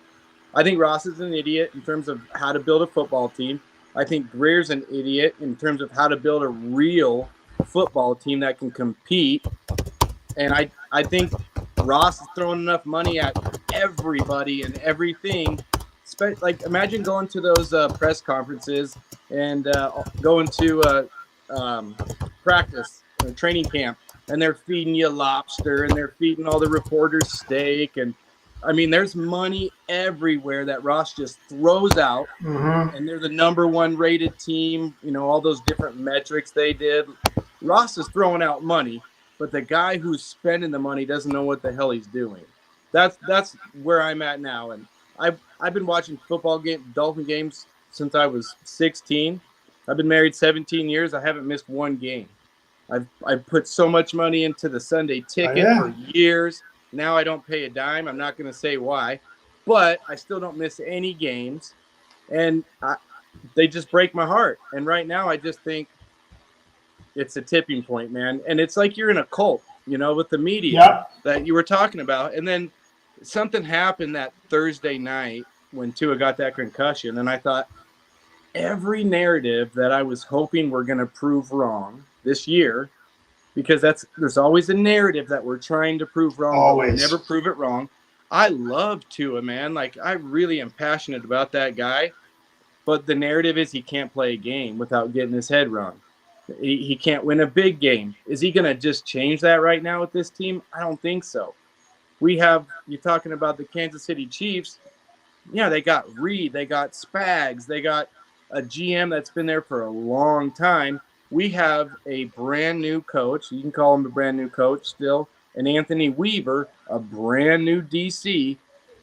I think Ross is an idiot in terms of how to build a football team. I think Greer's an idiot in terms of how to build a real football team that can compete. And I think Ross is throwing enough money at everybody and everything. Like, imagine going to those press conferences and going to practice, training camp, and they're feeding you lobster and they're feeding all the reporters steak. And I mean, there's money everywhere that Ross just throws out, and they're the number one rated team, all those different metrics they did. Ross is throwing out money, but the guy who's spending the money doesn't know what the hell he's doing. That's where I'm at now. And I've been watching Dolphin games since I was 16. I've been married 17 years. I haven't missed one game. I've put so much money into the Sunday ticket for years. Now I don't pay a dime. I'm not going to say why, but I still don't miss any games, and they just break my heart. And right now I just think it's a tipping point, man. And it's like you're in a cult, with the media that you were talking about. And then something happened that Thursday night when Tua got that concussion, and I thought every narrative that I was hoping we're going to prove wrong this year, because there's always a narrative that we're trying to prove wrong. Always. But we never prove it wrong. I love Tua, man. Like, I really am passionate about that guy. But the narrative is he can't play a game without getting his head wrong. He can't win a big game. Is he going to just change that right now with this team? I don't think so. You're talking about the Kansas City Chiefs. Yeah, they got Reed. They got Spags. They got a GM that's been there for a long time. we have a brand new coach. You can call him a brand new coach still, and Anthony Weaver, a brand new DC.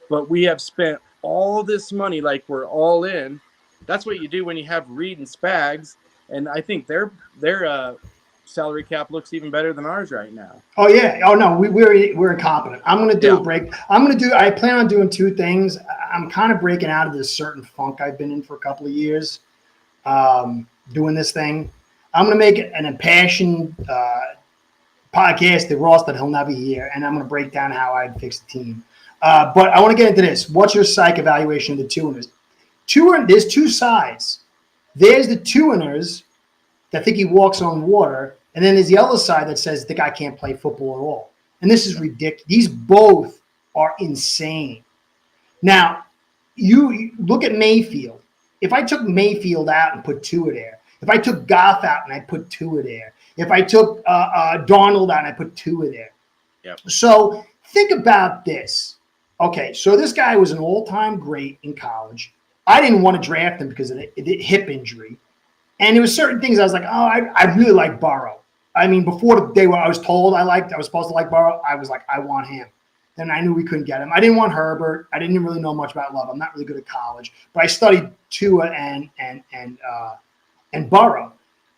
But we have spent all this money, like we're all in. That's what you do when you have Reed and Spags, and I think their salary cap looks even better than ours right now. Oh yeah. Oh no, we're incompetent. I'm gonna do a break. I plan on doing two things. I'm kind of breaking out of this certain funk I've been in for a couple of years, doing this thing. I'm gonna make it an impassioned podcast that Ross that he'll never hear, and I'm gonna break down how I'd fix the team. But I want to get into this. What's your psych evaluation of the two-winners? There's two sides. There's the two-winners that think he walks on water, and then there's the other side that says the guy can't play football at all. And this is ridiculous. These both are insane. Now, you look at Mayfield. If I took Mayfield out and put Tua there, if I took Goff out and I put Tua there, if I took Darnold out and I put Tua there. Yep. So think about this. Okay, so this guy was an all-time great in college. I didn't want to draft him because of the hip injury. And there were certain things I was like, oh, I really like Burrow. I mean, before the day where I was told I was supposed to like Burrow, I was like, I want him. Then I knew we couldn't get him. I didn't want Herbert. I didn't really know much about Love. I'm not really good at college. But I studied Tua and Burrow.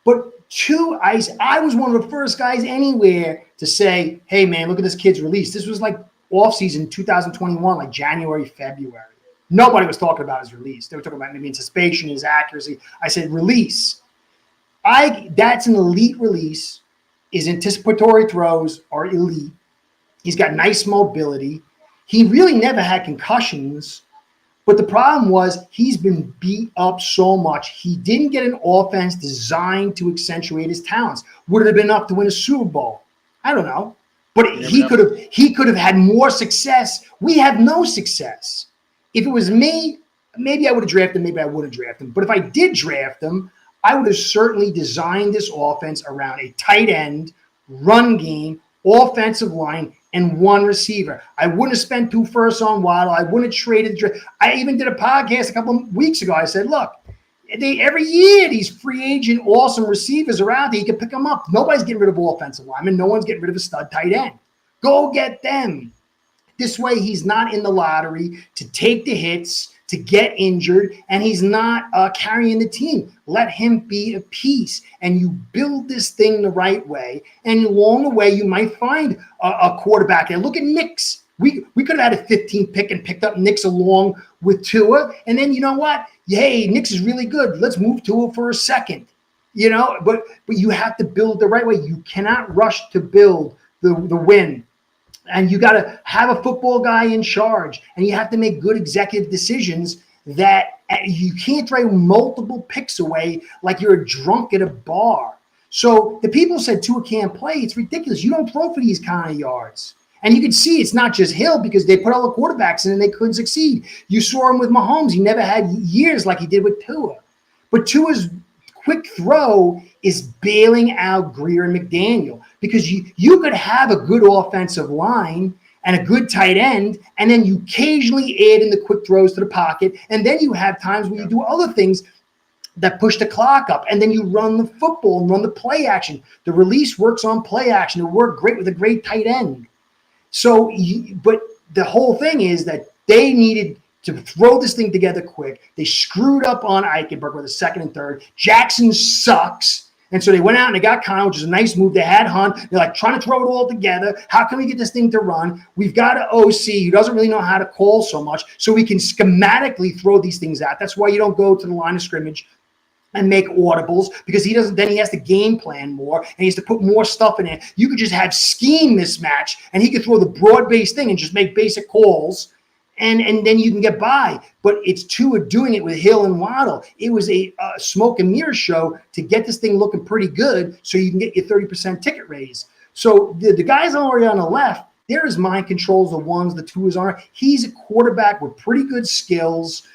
But Tua, I was one of the first guys anywhere to say, hey, man, look at this kid's release. This was like offseason 2021, like January, February. Nobody was talking about his release. They were talking about maybe anticipation, his accuracy. I said release. That's an elite release. His anticipatory throws are elite. He's got nice mobility. He really never had concussions. But the problem was he's been beat up so much. He didn't get an offense designed to accentuate his talents. Would it have been enough to win a Super Bowl? I don't know. But he could have had more success. We have no success. If it was me, maybe I would have drafted him, maybe I wouldn't draft him. But if I did draft him, I would have certainly designed this offense around a tight end, run game, offensive line, and one receiver. I wouldn't have spent 2 firsts on Waddle. I wouldn't have traded. I even did a podcast a couple of weeks ago. I said, look, every year these free agent awesome receivers are out there. You can pick them up. Nobody's getting rid of offensive linemen. No one's getting rid of a stud tight end. Go get them. This way he's not in the lottery to take the hits, to get injured, and he's not carrying the team. Let him be a piece, and you build this thing the right way, and along the way you might find a quarterback. And look at Knicks. We could have had a 15th pick and picked up Knicks along with Tua, and then you know what? Hey, Knicks is really good. Let's move Tua for a second. You know, but you have to build the right way. You cannot rush to build the win. And you got to have a football guy in charge, and you have to make good executive decisions that you can't throw multiple picks away like you're a drunk at a bar. So the people said Tua can't play. It's ridiculous. You don't throw for these kind of yards. And you can see it's not just Hill because they put all the quarterbacks in and they couldn't succeed. You saw him with Mahomes. He never had years like he did with Tua. But Tua's quick throw is bailing out Greer and McDaniel because you could have a good offensive line and a good tight end, and then you occasionally add in the quick throws to the pocket, and then you have times where you do other things that push the clock up, and then you run the football and run the play action. The release works on play action. It worked great with a great tight end. So, but the whole thing is that they needed to throw this thing together quick. They screwed up on Eichenberg with a second and third. Jackson sucks. And so they went out and they got Connor, which is a nice move. They had Hunt. They're like trying to throw it all together. How can we get this thing to run? We've got an OC who doesn't really know how to call so much, so we can schematically throw these things out. That's why you don't go to the line of scrimmage and make audibles, because he doesn't. Then he has to game plan more and he has to put more stuff in it. You could just have scheme mismatch, and he could throw the broad-based thing and just make basic calls. And then you can get by. But it's Tua doing it with Hill and Waddle. It was a smoke and mirror show to get this thing looking pretty good so you can get your 30% ticket raise. So the guys already on the left, there is mind controls, the ones, the Tua's on. He's a quarterback with pretty good skills,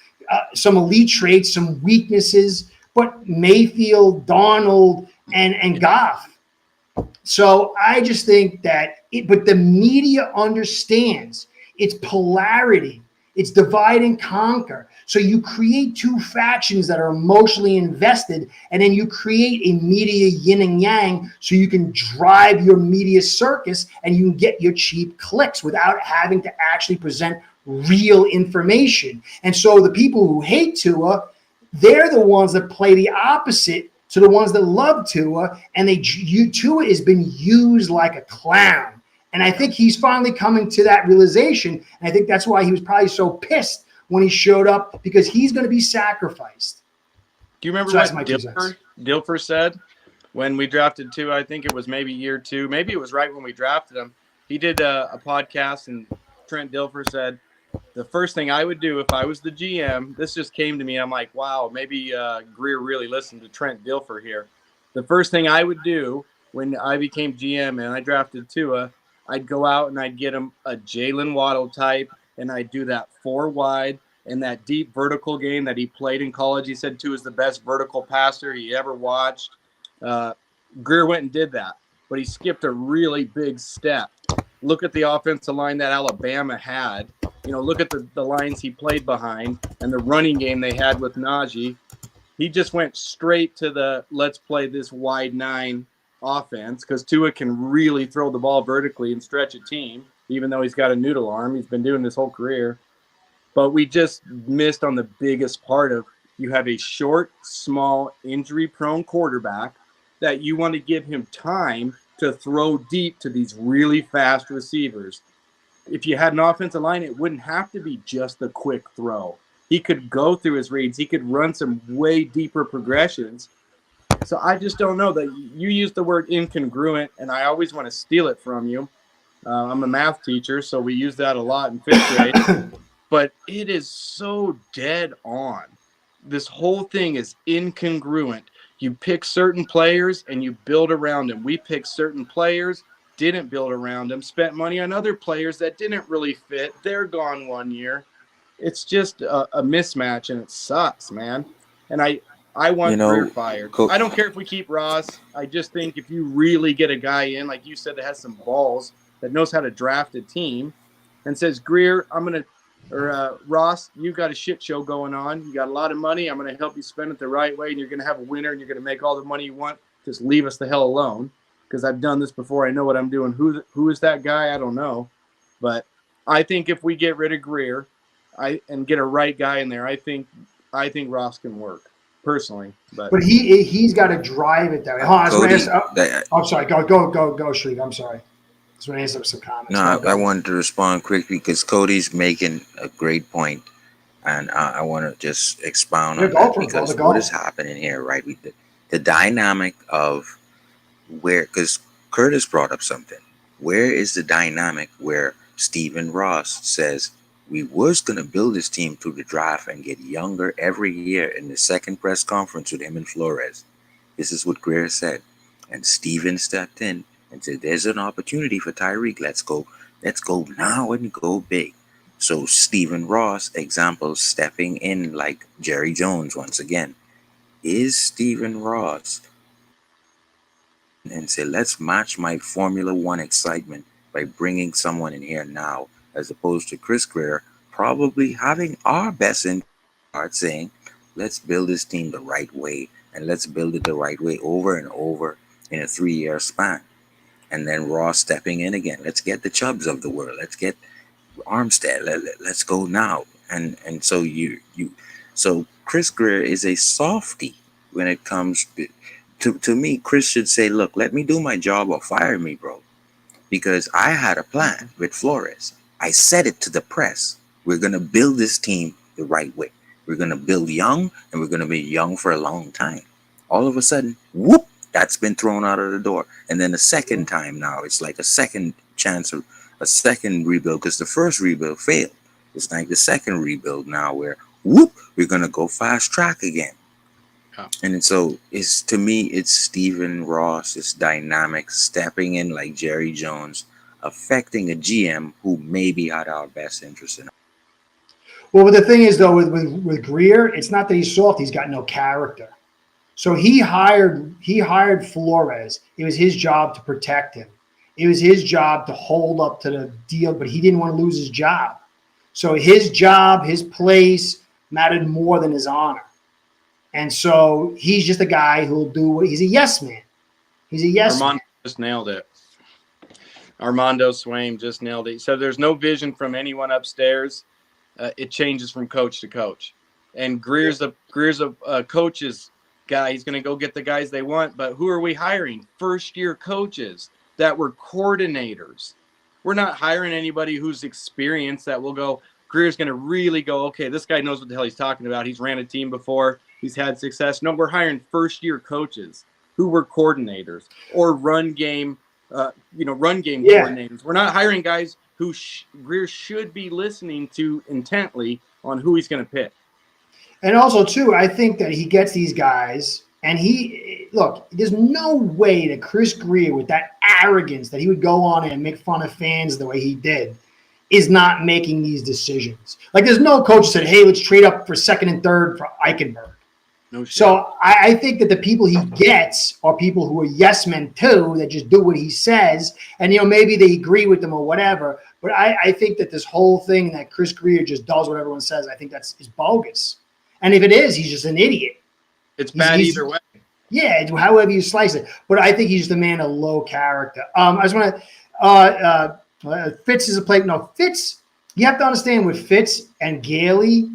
some elite traits, some weaknesses, but Mayfield, Darnold, and Goff. So I just think that but the media understands. It's polarity. It's divide and conquer. So you create two factions that are emotionally invested, and then you create a media yin and yang so you can drive your media circus and you can get your cheap clicks without having to actually present real information. And so the people who hate Tua, they're the ones that play the opposite to the ones that love Tua, and Tua has been used like a clown. And I think he's finally coming to that realization. And I think that's why he was probably so pissed when he showed up, because he's going to be sacrificed. Do you remember what Dilfer said when we drafted Tua? I think it was maybe year 2. Maybe it was right when we drafted him. He did a podcast, and Trent Dilfer said, the first thing I would do if I was the GM, this just came to me. I'm like, wow, maybe Greer really listened to Trent Dilfer here. The first thing I would do when I became GM and I drafted Tua, I'd go out and I'd get him a Jalen Waddle type, and I'd do that 4 wide and that deep vertical game that he played in college. He said Tua is the best vertical passer he ever watched. Greer went and did that, but he skipped a really big step. Look at the offensive line that Alabama had. Look at the lines he played behind and the running game they had with Najee. He just went straight to the let's play this wide 9 offense, because Tua can really throw the ball vertically and stretch a team, even though he's got a noodle arm. He's been doing this whole career. But we just missed on the biggest part of, you have a short, small, injury-prone quarterback that you want to give him time to throw deep to these really fast receivers. If you had an offensive line, it wouldn't have to be just the quick throw. He could go through his reads. He could run some way deeper progressions. So I just don't know that you use the word incongruent, and I always want to steal it from you. I'm a math teacher, so we use that a lot in 5th grade. But it is so dead on. This whole thing is incongruent. You pick certain players and you build around them. We picked certain players, didn't build around them, spent money on other players that didn't really fit. They're gone 1 year. It's just a mismatch, and it sucks, man. And I want Greer fired. I don't care if we keep Ross. I just think if you really get a guy in, like you said, that has some balls, that knows how to draft a team, and says, Greer, Ross, you got a shit show going on. You got a lot of money. I'm going to help you spend it the right way, and you're going to have a winner, and you're going to make all the money you want. Just leave us the hell alone, because I've done this before. I know what I'm doing. Who is that guy? I don't know. But I think if we get rid of Greer and get a right guy in there, I think Ross can work. Personally, but he's got to drive it that way. I'm sorry. Go, Shreve. I'm sorry. Just want to answer some comments. No, I wanted to respond quickly because Cody's making a great point, and I want to just expound on that, because what is happening here, right? The dynamic of where, because Curtis brought up something. Where is the dynamic where Stephen Ross says, we was going to build this team through the draft and get younger every year in the second press conference with him and Flores? This is what Greer said. And Steven stepped in and said, there's an opportunity for Tyreek. Let's go now and go big. So Stephen Ross, example, stepping in like Jerry Jones once again. Is Stephen Ross and say, let's match my Formula One excitement by bringing someone in here now, as opposed to Chris Greer probably having our best in heart, saying, let's build this team the right way, and let's build it the right way over and over in a 3-year span. And then Ross stepping in again. Let's get the Chubbs of the world. Let's get Armstead. Let's go now. And so so Chris Greer is a softie when it comes to me. Chris should say, look, let me do my job or fire me, bro. Because I had a plan with Flores. I said it to the press. We're going to build this team the right way. We're going to build young, and we're going to be young for a long time. All of a sudden, whoop, that's been thrown out of the door. And then the second time now, it's like a second chance of a second rebuild, because the first rebuild failed. It's like the second rebuild now where, whoop, we're going to go fast track again. Oh. And so to me, it's Stephen Ross's dynamic stepping in like Jerry Jones, affecting a GM who maybe had our best interest in. Well, but the thing is, though, with Greer, it's not that he's soft; he's got no character. So he hired Flores. It was his job to protect him. It was his job to hold up to the deal, but he didn't want to lose his job. So his job, his place mattered more than his honor. And so he's just a guy who'll do what he's a yes man. He's a yes Armando man. just nailed it. Armando Swaim just nailed it. So there's no vision from anyone upstairs. It changes from coach to coach. And Greer's a coach's guy. He's going to go get the guys they want. But who are we hiring? First-year coaches that were coordinators. We're not hiring anybody who's experienced that will go, Greer's going to really go, okay, this guy knows what the hell he's talking about. He's ran a team before. He's had success. No, we're hiring first-year coaches who were coordinators or run game coordinators. We're not hiring guys who Greer should be listening to intently on who he's going to pick. And also, too, I think that he gets these guys, and there's no way that Chris Greer, with that arrogance that he would go on and make fun of fans the way he did, is not making these decisions. Like, there's no coach that said, hey, let's trade up for second and third for Eichenberg. No shit. So I think that the people he gets are people who are yes men too, that just do what he says, and maybe they agree with them or whatever. But I think that this whole thing that Chris Greer just does what everyone says, I think is bogus. And if it is, he's just an idiot. It's bad either way. Yeah, however you slice it. But I think he's just a man of low character. I just want to Fitz is a play. No, Fitz. You have to understand with Fitz and Gailey,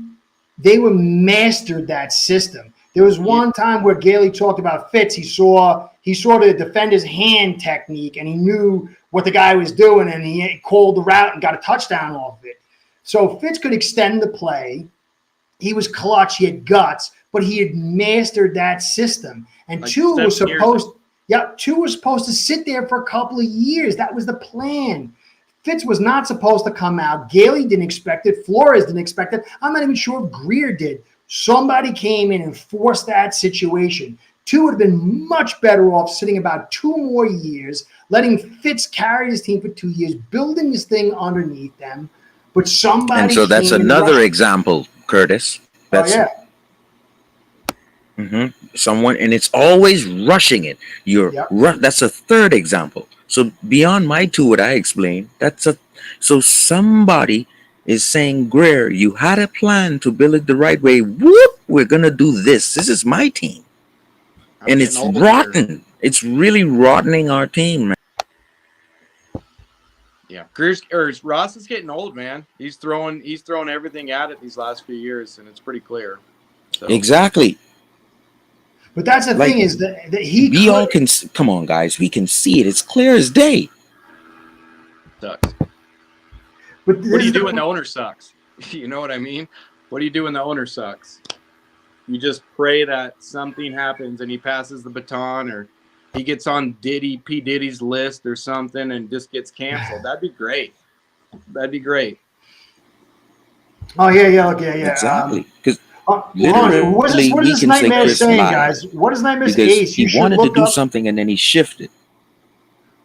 they were mastered that system. There was one time where Gailey talked about Fitz. He saw the defender's hand technique, and he knew what the guy was doing, and he called the route and got a touchdown off of it. So Fitz could extend the play. He was clutch. He had guts, but he had mastered that system. And like Tua was supposed to sit there for a couple of years. That was the plan. Fitz was not supposed to come out. Gailey didn't expect it. Flores didn't expect it. I'm not even sure if Greer did. Somebody came in and forced that situation. Tua would have been much better off sitting about 2 more years, letting Fitz carry his team for 2 years, building this thing underneath them. But somebody And so that's another example, Curtis. That's, someone, and it's always rushing it. That's a third example. So beyond my 2, what I explained, so somebody is saying, Greer, you had a plan to build it the right way. Whoop, we're going to do this. This is my team. And it's rotten. Here. It's really rottening our team, man. Yeah. Ross is getting old, man. He's throwing everything at it these last few years, and it's pretty clear. So. Exactly. But that's the thing is that all can come on, guys. We can see it. It's clear as day. Sucks. But what do you do when the owner sucks? You know what I mean? What do you do when the owner sucks? You just pray that something happens and he passes the baton, or he gets on P. Diddy's list or something and just gets canceled. That'd be great. Oh, yeah. Exactly. Because what is this nightmare saying, guys? What is nightmare saying? He wanted to do something and then he shifted.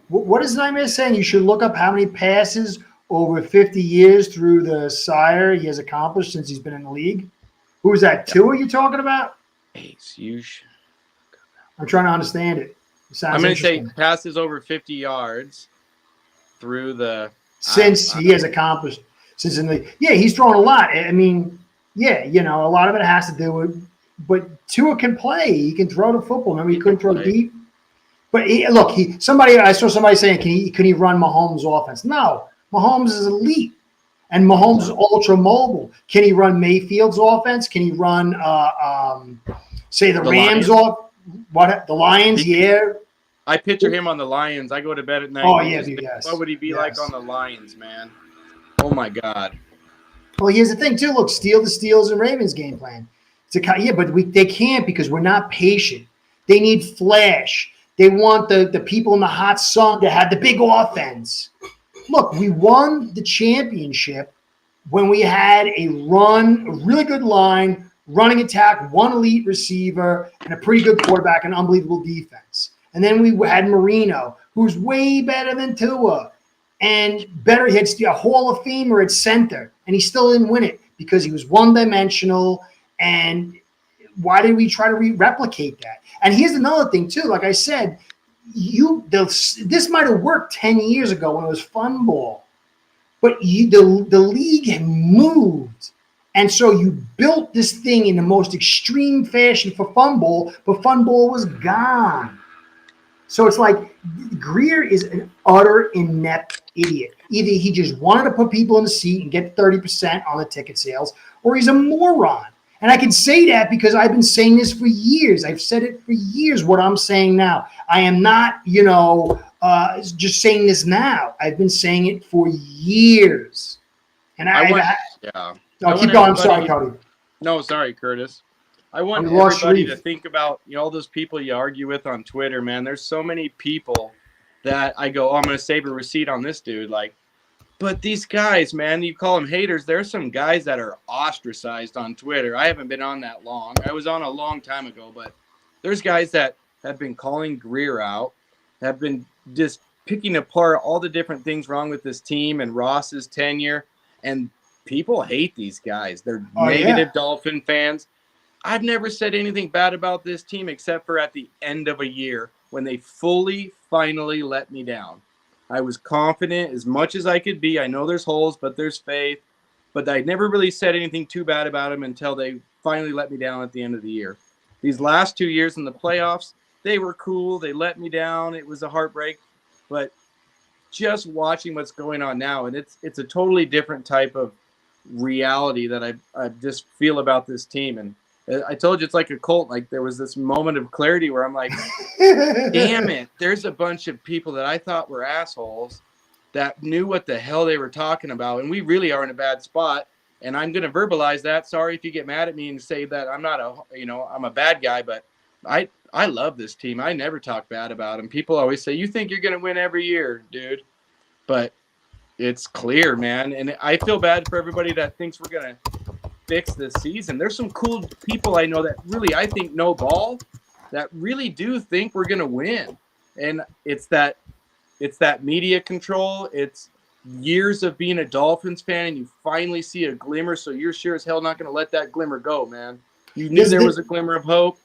What is nightmare saying? You should look up how many passes over 50 years through the sire he has accomplished since he's been in the league. Who is that? Tua you're talking about? I'm trying to understand it. I'm going to say passes over 50 yards through the since he has accomplished since in the league. Yeah, he's thrown a lot. I mean, yeah, a lot of it has to do with. But Tua can play. He can throw the football. Remember, he couldn't throw deep. But I saw somebody saying, can he run Mahomes' offense? No. Mahomes is elite, and Mahomes is ultra mobile. Can he run Mayfield's offense? Can he run, say, the Rams off? The Lions? Yeah. I picture him on the Lions. I go to bed at night. Oh yeah, yes. What would he be like on the Lions, man? Oh my God. Well, here's the thing too. Look, steal the Steelers and Ravens game plan. But they can't because we're not patient. They need flash. They want the people in the hot sun to have the big offense. Look, we won the championship when we had a really good line, running attack, one elite receiver, and a pretty good quarterback, and unbelievable defense. And then we had Marino, who's way better than Tua, and better. He had a Hall of Famer at center, and he still didn't win it because he was one-dimensional. And why did we try to replicate that? And here's another thing too. Like I said, this might have worked 10 years ago when it was fun ball. But the league had moved. And so you built this thing in the most extreme fashion for fun ball, but fun ball was gone. So it's like Greer is an utter inept idiot. Either he just wanted to put people in the seat and get 30% on the ticket sales, or he's a moron. And I can say that because I've been saying this for years. I've said it for years, what I'm saying now. I am not, just saying this now. I've been saying it for years. And keep going. I'm sorry, Cody. No, sorry, Curtis. I want everybody to think about all those people you argue with on Twitter, man. There's so many people that I go, I'm going to save a receipt on this dude. But these guys, man, you call them haters. There's some guys that are ostracized on Twitter. I haven't been on that long. I was on a long time ago, but there's guys that have been calling Greer out, have been just picking apart all the different things wrong with this team and Ross's tenure. And people hate these guys. They're negative Dolphin fans. I've never said anything bad about this team except for at the end of a year when they finally let me down. I was confident as much as I could be. I know there's holes, but there's faith. But I never really said anything too bad about them until they finally let me down at the end of the year. These last 2 years in the playoffs, they were cool. They let me down. It was a heartbreak. But just watching what's going on now, and it's a totally different type of reality that I just feel about this team. And I told you it's like a cult. Like there was this moment of clarity where I'm like, damn it, there's a bunch of people that I thought were assholes that knew what the hell they were talking about. And we really are in a bad spot. And I'm going to verbalize that. Sorry if you get mad at me and say that I'm not I'm a bad guy, but I love this team. I never talk bad about them. People always say, you think you're going to win every year, dude. But it's clear, man. And I feel bad for everybody that thinks we're going to fix this season. There's some cool people I know that really, I think, know ball that really do think we're going to win. And it's that media control. It's years of being a Dolphins fan and you finally see a glimmer. So you're sure as hell not going to let that glimmer go, man. You knew there was a glimmer of hope.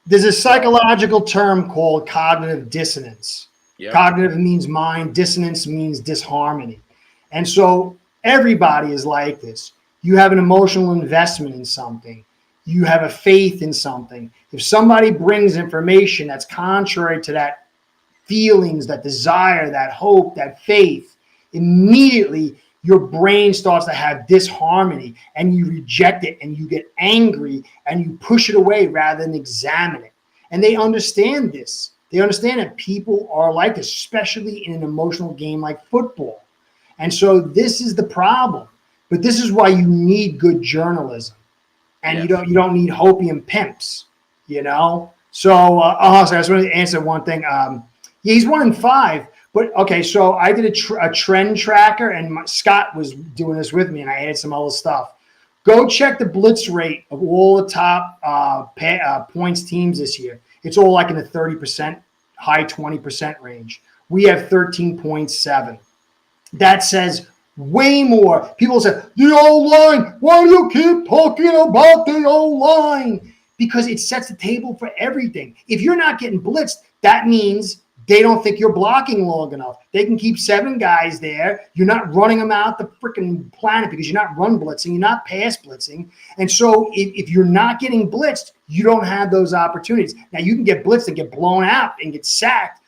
There's a psychological term called cognitive dissonance. Yep. Cognitive means mind. Dissonance means disharmony. And so everybody is like this. You have an emotional investment in something. You have a faith in something. If somebody brings information that's contrary to that feelings, that desire, that hope, that faith, immediately your brain starts to have disharmony and you reject it and you get angry and you push it away rather than examine it. And they understand this. They understand that people are like this, especially in an emotional game like football. And so this is the problem. But this is why you need good journalism, and you don't need hopium pimps, So I just wanted to answer one thing. He's 1-5, but okay. So I did a trend tracker, and Scott was doing this with me, and I added some other stuff. Go check the blitz rate of all the top points teams this year. It's all like in the 30%, high 20% range. We have 13.7. That says way more. People say, the O-line, why do you keep talking about the O-line? Because it sets the table for everything. If you're not getting blitzed, that means they don't think you're blocking long enough. They can keep 7 guys there. You're not running them out the freaking planet because you're not run blitzing. You're not pass blitzing. And so if you're not getting blitzed, you don't have those opportunities. Now, you can get blitzed and get blown out and get sacked.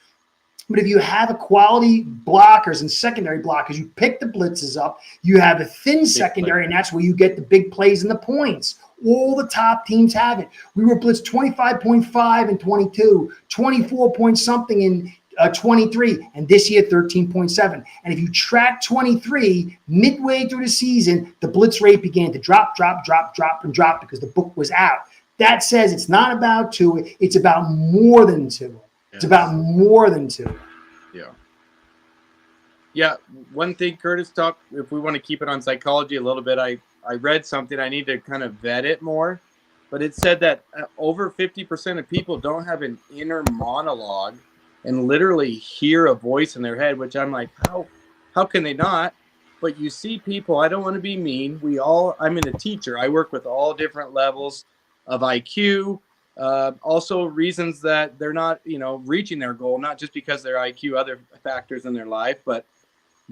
But if you have a quality blockers and secondary blockers, you pick the blitzes up, you have a thin secondary, and that's where you get the big plays and the points. All the top teams have it. We were blitzed 25.5 in 22, 24 point something in 23, and this year 13.7. And if you track 23, midway through the season, the blitz rate began to drop because the book was out. That says it's not about 2, it's about more than 2. It's about more than 2. Yeah. One thing Curtis talked, if we want to keep it on psychology a little bit, I read something. I need to kind of vet it more. But it said that over 50% of people don't have an inner monologue and literally hear a voice in their head, which I'm like, how can they not? But you see people, I don't want to be mean. I'm a teacher. I work with all different levels of IQ. Also reasons that they're not, reaching their goal, not just because their IQ, other factors in their life, but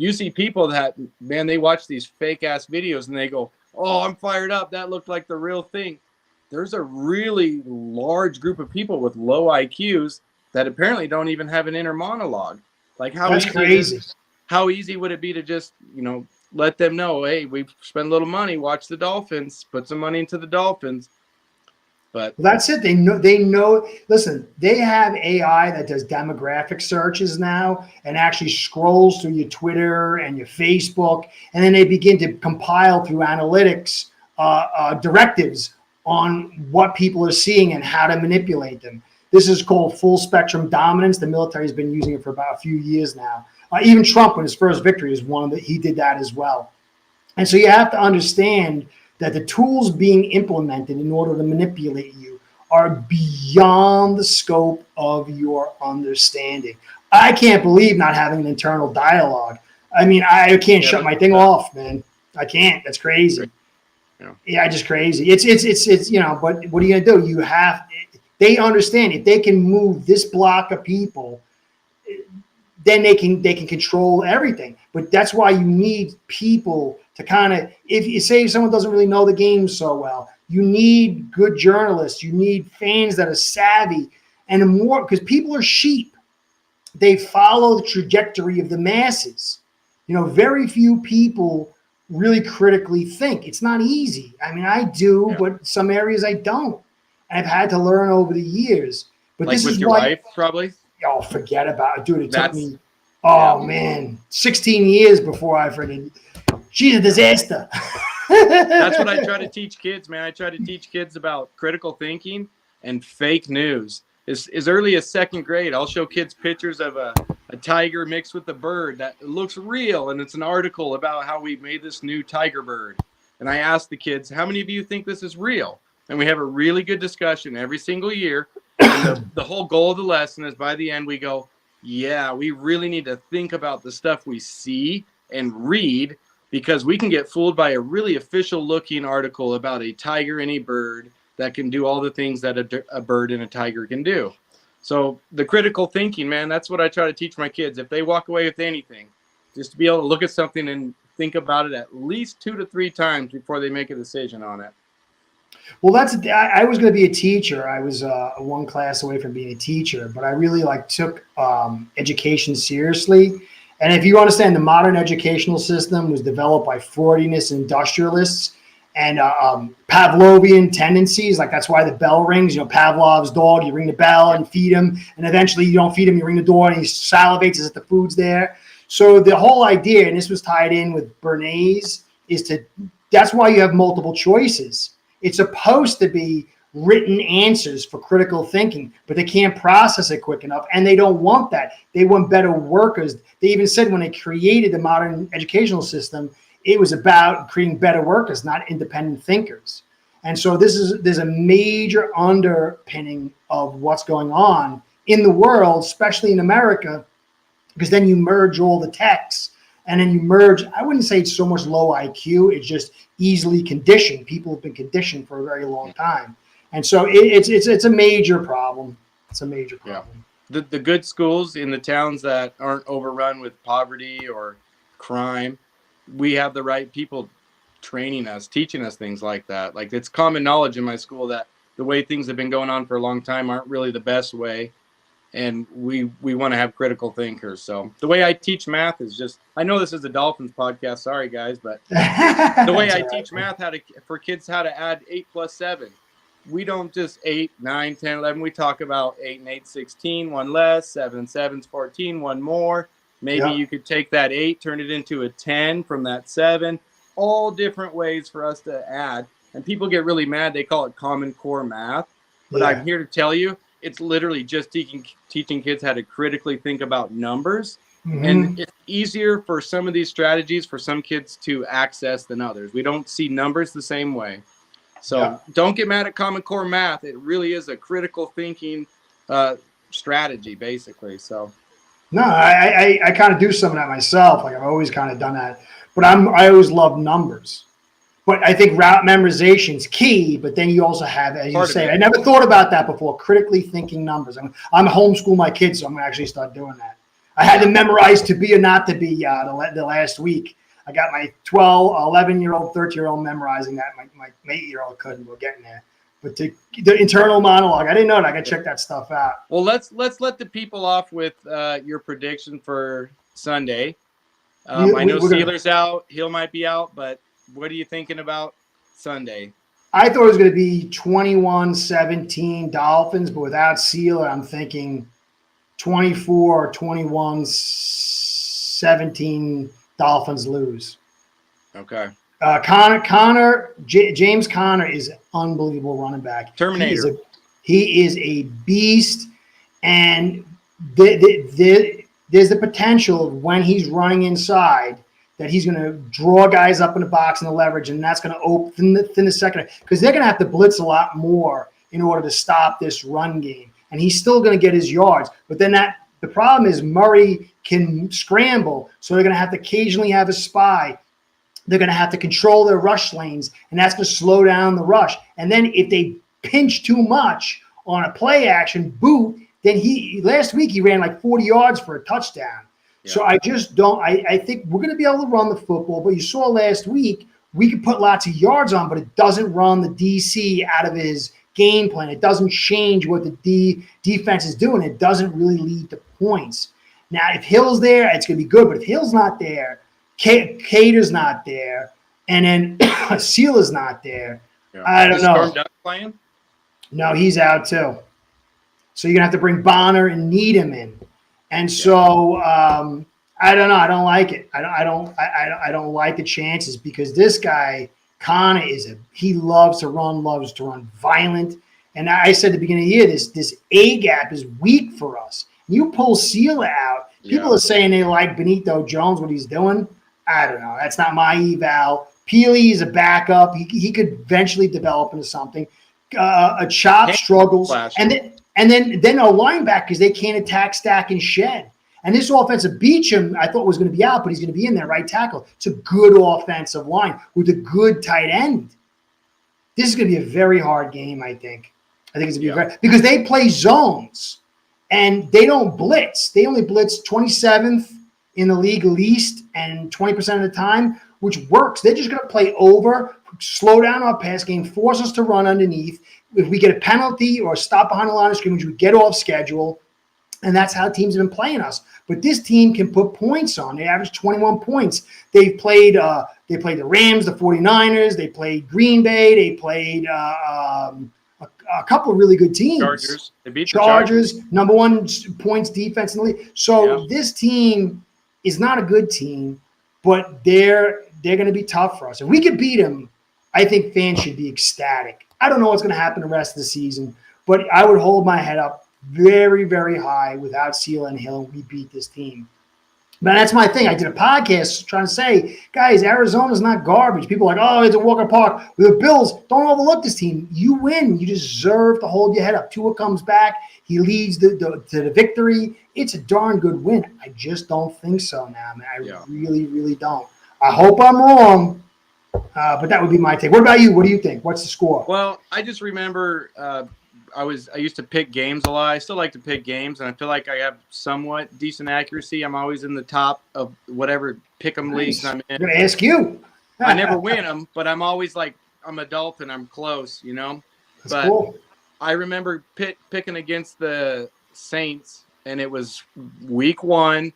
you see people that, man, they watch these fake ass videos and they go, oh, I'm fired up. That looked like the real thing. There's a really large group of people with low IQs that apparently don't even have an inner monologue. Like That's crazy. How easy would it be to just, let them know, hey, we spent a little money, watch the Dolphins, put some money into the Dolphins. But that's it. They know. Listen, they have AI that does demographic searches now and actually scrolls through your Twitter and your Facebook, and then they begin to compile through analytics directives on what people are seeing and how to manipulate them. This is called full spectrum dominance. The military has been using it for about a few years now. Even Trump, when his first victory, is one that he did that as well. And so you have to understand that the tools being implemented in order to manipulate you are beyond the scope of your understanding. I can't believe not having an internal dialogue. I mean, I can't shut my thing off, man. I can't. That's crazy. Yeah, just crazy. It's but what are you gonna do? They understand if they can move this block of people, then they can control everything. But that's why you need people to kind of, if you say someone doesn't really know the game so well, you need good journalists, you need fans that are savvy, and more, because people are sheep. They follow the trajectory of the masses. Very few people really critically think. It's not easy. I mean, I do, but some areas I don't. I've had to learn over the years. But like this with is your wife, probably? Oh, forget about it. Dude, it took me, man, 16 years before I freaking, she's a disaster. That's what I try to teach kids, man. I try to teach kids about critical thinking and fake news. As early as second grade, I'll show kids pictures of a tiger mixed with a bird that looks real, and it's an article about how we made this new tiger bird. And I ask the kids, how many of you think this is real? And we have a really good discussion every single year. And the whole goal of the lesson is by the end we go, yeah, we really need to think about the stuff we see and read, because we can get fooled by a really official looking article about a tiger and a bird that can do all the things that a bird and a tiger can do. So the critical thinking, man, that's what I try to teach my kids. If they walk away with anything, just to be able to look at something and think about it at least 2 to 3 times before they make a decision on it. Well, I was going to be a teacher. I was one class away from being a teacher, but I really took education seriously. And if you understand, the modern educational system was developed by Freudianists, industrialists, and Pavlovian tendencies. That's why the bell rings. Pavlov's dog, you ring the bell and feed him, and eventually you don't feed him, you ring the door and he salivates as if the food's there. So the whole idea, and this was tied in with Bernays, that's why you have multiple choices. It's supposed to be written answers for critical thinking, but they can't process it quick enough, and they don't want that. They want better workers. They even said when they created the modern educational system, it was about creating better workers, not independent thinkers. And so there's a major underpinning of what's going on in the world, especially in America, because then you merge all the techs. And then you merge, I wouldn't say it's so much low IQ, it's just easily conditioned. People have been conditioned for a very long time. And so it's a major problem. It's a major problem. Yeah. The good schools in the towns that aren't overrun with poverty or crime, we have the right people training us, teaching us things like that. It's common knowledge in my school that the way things have been going on for a long time aren't really the best way. And we want to have critical thinkers. So the way I teach math is just, I know this is a Dolphins podcast, sorry guys, but the way I teach math for kids how to add 8 plus 7. We don't just 8, 9, 10, 11. We talk about 8 and 8, 16, 1 less, 7 and 7's 14, 1 more. Maybe you could take that 8, turn it into a 10 from that 7. All different ways for us to add. And people get really mad. They call it Common Core math. But I'm here to tell you, it's literally just teaching kids how to critically think about numbers. Mm-hmm. And it's easier for some of these strategies for some kids to access than others. We don't see numbers the same way. So don't get mad at Common Core math. It really is a critical thinking strategy, basically. So no, I kind of do some of that myself. I've always kind of done that. But I always love numbers. But I think route memorization is key, but then you also have, as you say, I never thought about that before, critically thinking numbers. I'm homeschool my kids, so I'm going to actually start doing that. I had to memorize to be or not to be the last week. I got my 12, 11-year-old, 13-year-old memorizing that. My 8-year-old couldn't. We're getting there. But the internal monologue, I didn't know that. I got to check that stuff out. Well, let's let the people off with your prediction for Sunday. I know Steelers out. Hill might be out, but what are you thinking about Sunday? I thought it was going to be 21-17 Dolphins, but without Sealer, I'm thinking 24 or 21-17 Dolphins lose. Okay. James Conner is an unbelievable running back. Terminator. He is a beast, and there's the potential of when he's running inside that he's going to draw guys up in the box and the leverage, and that's going to open the second, because they're going to have to blitz a lot more in order to stop this run game. And he's still going to get his yards. But then the problem is Murray can scramble, so they're going to have to occasionally have a spy. They're going to have to control their rush lanes, and that's going to slow down the rush. And then if they pinch too much on a play action boot, then last week he ran like 40 yards for a touchdown. Yeah. So I just don't – I think we're going to be able to run the football. But you saw last week we could put lots of yards on, but it doesn't run the DC out of his game plan. It doesn't change what the defense is doing. It doesn't really lead to points. Now, if Hill's there, it's going to be good. But if Hill's not there, Cater's not there, and then Sealer's not there, yeah. I don't know. Storm Duck playing? No, he's out too. So you're going to have to bring Bonner and Needham in. And so I don't know. I don't like it. I don't like the chances, because this guy Connor he loves to run violent. And I said at the beginning of the year, this A gap is weak for us. You pull Sealer out. People are saying they like Benito Jones, what he's doing. I don't know. That's not my eval. Peely is a backup. He could eventually develop into something. A Chop struggles, and then a linebacker, because they can't attack, stack, and shed. And this offensive Beacham, I thought was going to be out, but he's going to be in there, right tackle. It's a good offensive line with a good tight end. This is going to be a very hard game, I think. I think it's going to be because they play zones, and they don't blitz. They only blitz 27th in the league least, and 20% of the time, which works. They're just going to play over, slow down our pass game, force us to run underneath. If we get a penalty or stop behind the line of scrimmage, we get off schedule, and that's how teams have been playing us. But this team can put points on. They average 21 points. They played the Rams, the 49ers. They played Green Bay. They played a couple of really good teams. Chargers. They beat Chargers. Number one points defense in the league. So this team is not a good team, but they're going to be tough for us. If we could beat them, I think fans should be ecstatic. I don't know what's going to happen the rest of the season, but I would hold my head up very, very high without Seal and Hill, and we beat this team. But that's my thing. I did a podcast trying to say, guys, Arizona's not garbage. People are like, oh, it's a Walker Park. The Bills, don't overlook this team. You win. You deserve to hold your head up. Tua comes back. He leads to the victory. It's a darn good win. I just don't think so now, man. I really, really don't. I hope I'm wrong, but that would be my take. What about you? What do you think? What's the score? Well, I just remember I used to pick games a lot. I still like to pick games, and I feel like I have somewhat decent accuracy. I'm always in the top of whatever pick'em leagues I'm in. I'm going to ask you. I never win them, but I'm always like, I'm a Dolphin. I'm close, you know? That's cool. I remember picking against the Saints, and it was week 1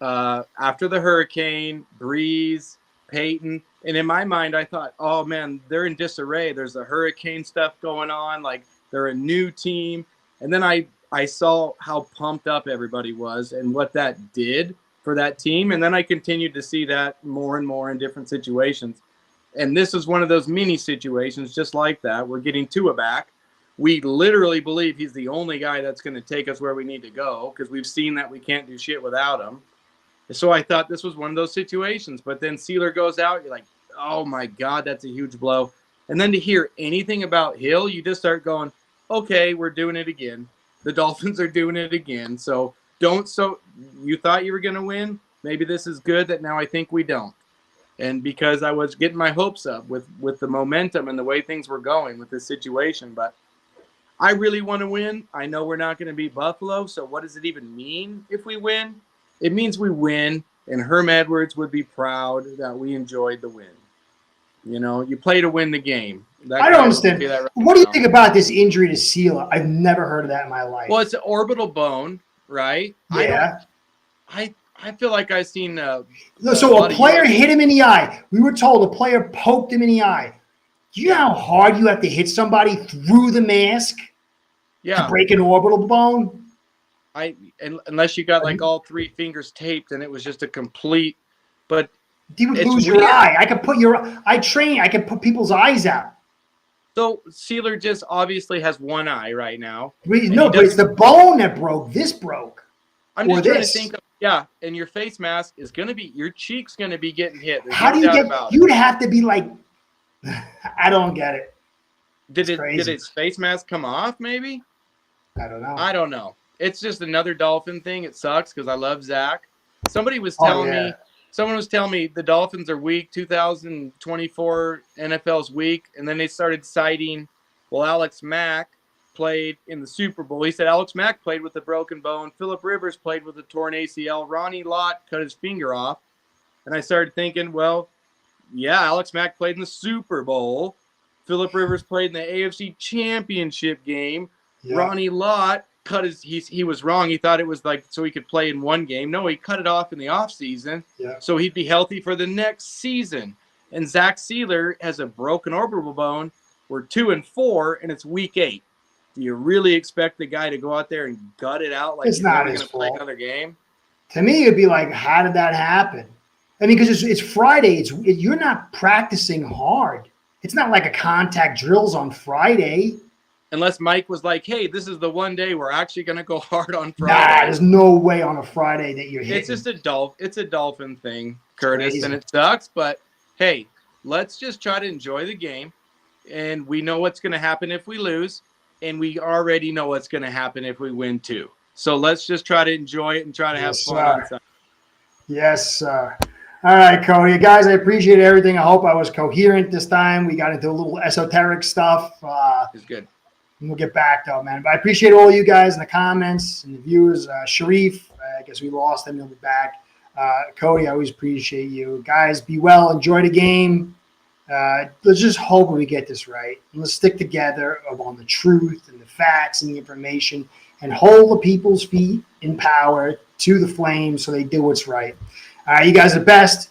after the hurricane, Breeze, Peyton. And in my mind, I thought, oh, man, they're in disarray. There's the hurricane stuff going on. Like, they're a new team. And then I saw how pumped up everybody was and what that did for that team. And then I continued to see that more and more in different situations. And this is one of those mini situations just like that. We're getting Tua back. We literally believe he's the only guy that's going to take us where we need to go, because we've seen that we can't do shit without him. So I thought this was one of those situations. But then Sealer goes out. You're like, oh, my God, that's a huge blow. And then to hear anything about Hill, you just start going, okay, we're doing it again. The Dolphins are doing it again. So you thought you were going to win. Maybe this is good that now I think we don't. And because I was getting my hopes up with the momentum and the way things were going with this situation. But I really want to win. I know we're not going to beat Buffalo. So what does it even mean if we win? it means we win, and Herm Edwards would be proud that we enjoyed the win. You know, you play to win the game. I don't understand. What do you think about this injury to Sealer? I've never heard of that in my life. Well, it's an orbital bone, right? Yeah. I feel like I've seen. So a player hit him in the eye. We were told a player poked him in the eye. Do you know how hard you have to hit somebody through the mask to break an orbital bone? Unless you got like all 3 fingers taped and it was just a complete. But you would lose your eye. I could put people's eyes out. So Sealer just obviously has one eye right now. No, but it's the bone that broke. This broke. I'm just trying to think of, and your face mask is going to be, your cheek's going to be getting hit. How do you get, you'd have to be like, I don't get it. Did his face mask come off maybe? I don't know. I don't know. It's just another Dolphin thing. It sucks because I love Zach. Someone was telling me the Dolphins are weak, 2024 NFL's weak, and then they started citing, well, Alex Mack played in the Super Bowl. He said Alex Mack played with a broken bone. Phillip Rivers played with a torn ACL. Ronnie Lott cut his finger off. And I started thinking, well, yeah, Alex Mack played in the Super Bowl. Phillip Rivers played in the AFC Championship game. Yeah. Ronnie Lott cut he was wrong. He thought it was like so he could play in one game. No, he cut it off in the offseason so he'd be healthy for the next season. And Zach Sealer has a broken orbital bone. We're 2-4, and it's week 8. Do you really expect the guy to go out there and gut it out like it's he's not never his going to play fault. another game? To me, it'd be like, how did that happen? I mean, because it's Friday. You're not practicing hard. It's not like a contact drills on Friday. Unless Mike was like, hey, this is the one day we're actually going to go hard on Friday. Nah, there's no way on a Friday that you're hitting. It's just it's a Dolphin thing, Curtis, and it sucks. But, hey, let's just try to enjoy the game. And we know what's going to happen if we lose. And we already know what's going to happen if we win, too. So let's just try to enjoy it and try to have fun. Yes, sir. All right, Cody. Guys, I appreciate everything. I hope I was coherent this time. We got into a little esoteric stuff. It's good. We'll get back, though, man. But I appreciate all you guys in the comments and the viewers. Sharif, I guess we lost him. He'll be back. Cody, I always appreciate you. Guys, be well. Enjoy the game. Let's just hope we get this right. And let's stick together on the truth and the facts and the information and hold the people's feet in power to the flames so they do what's right. You guys are best.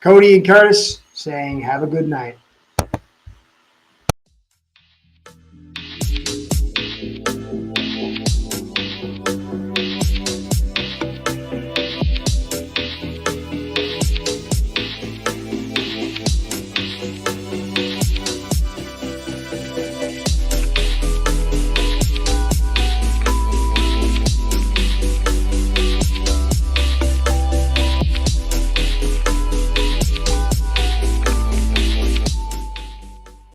Cody and Curtis saying have a good night.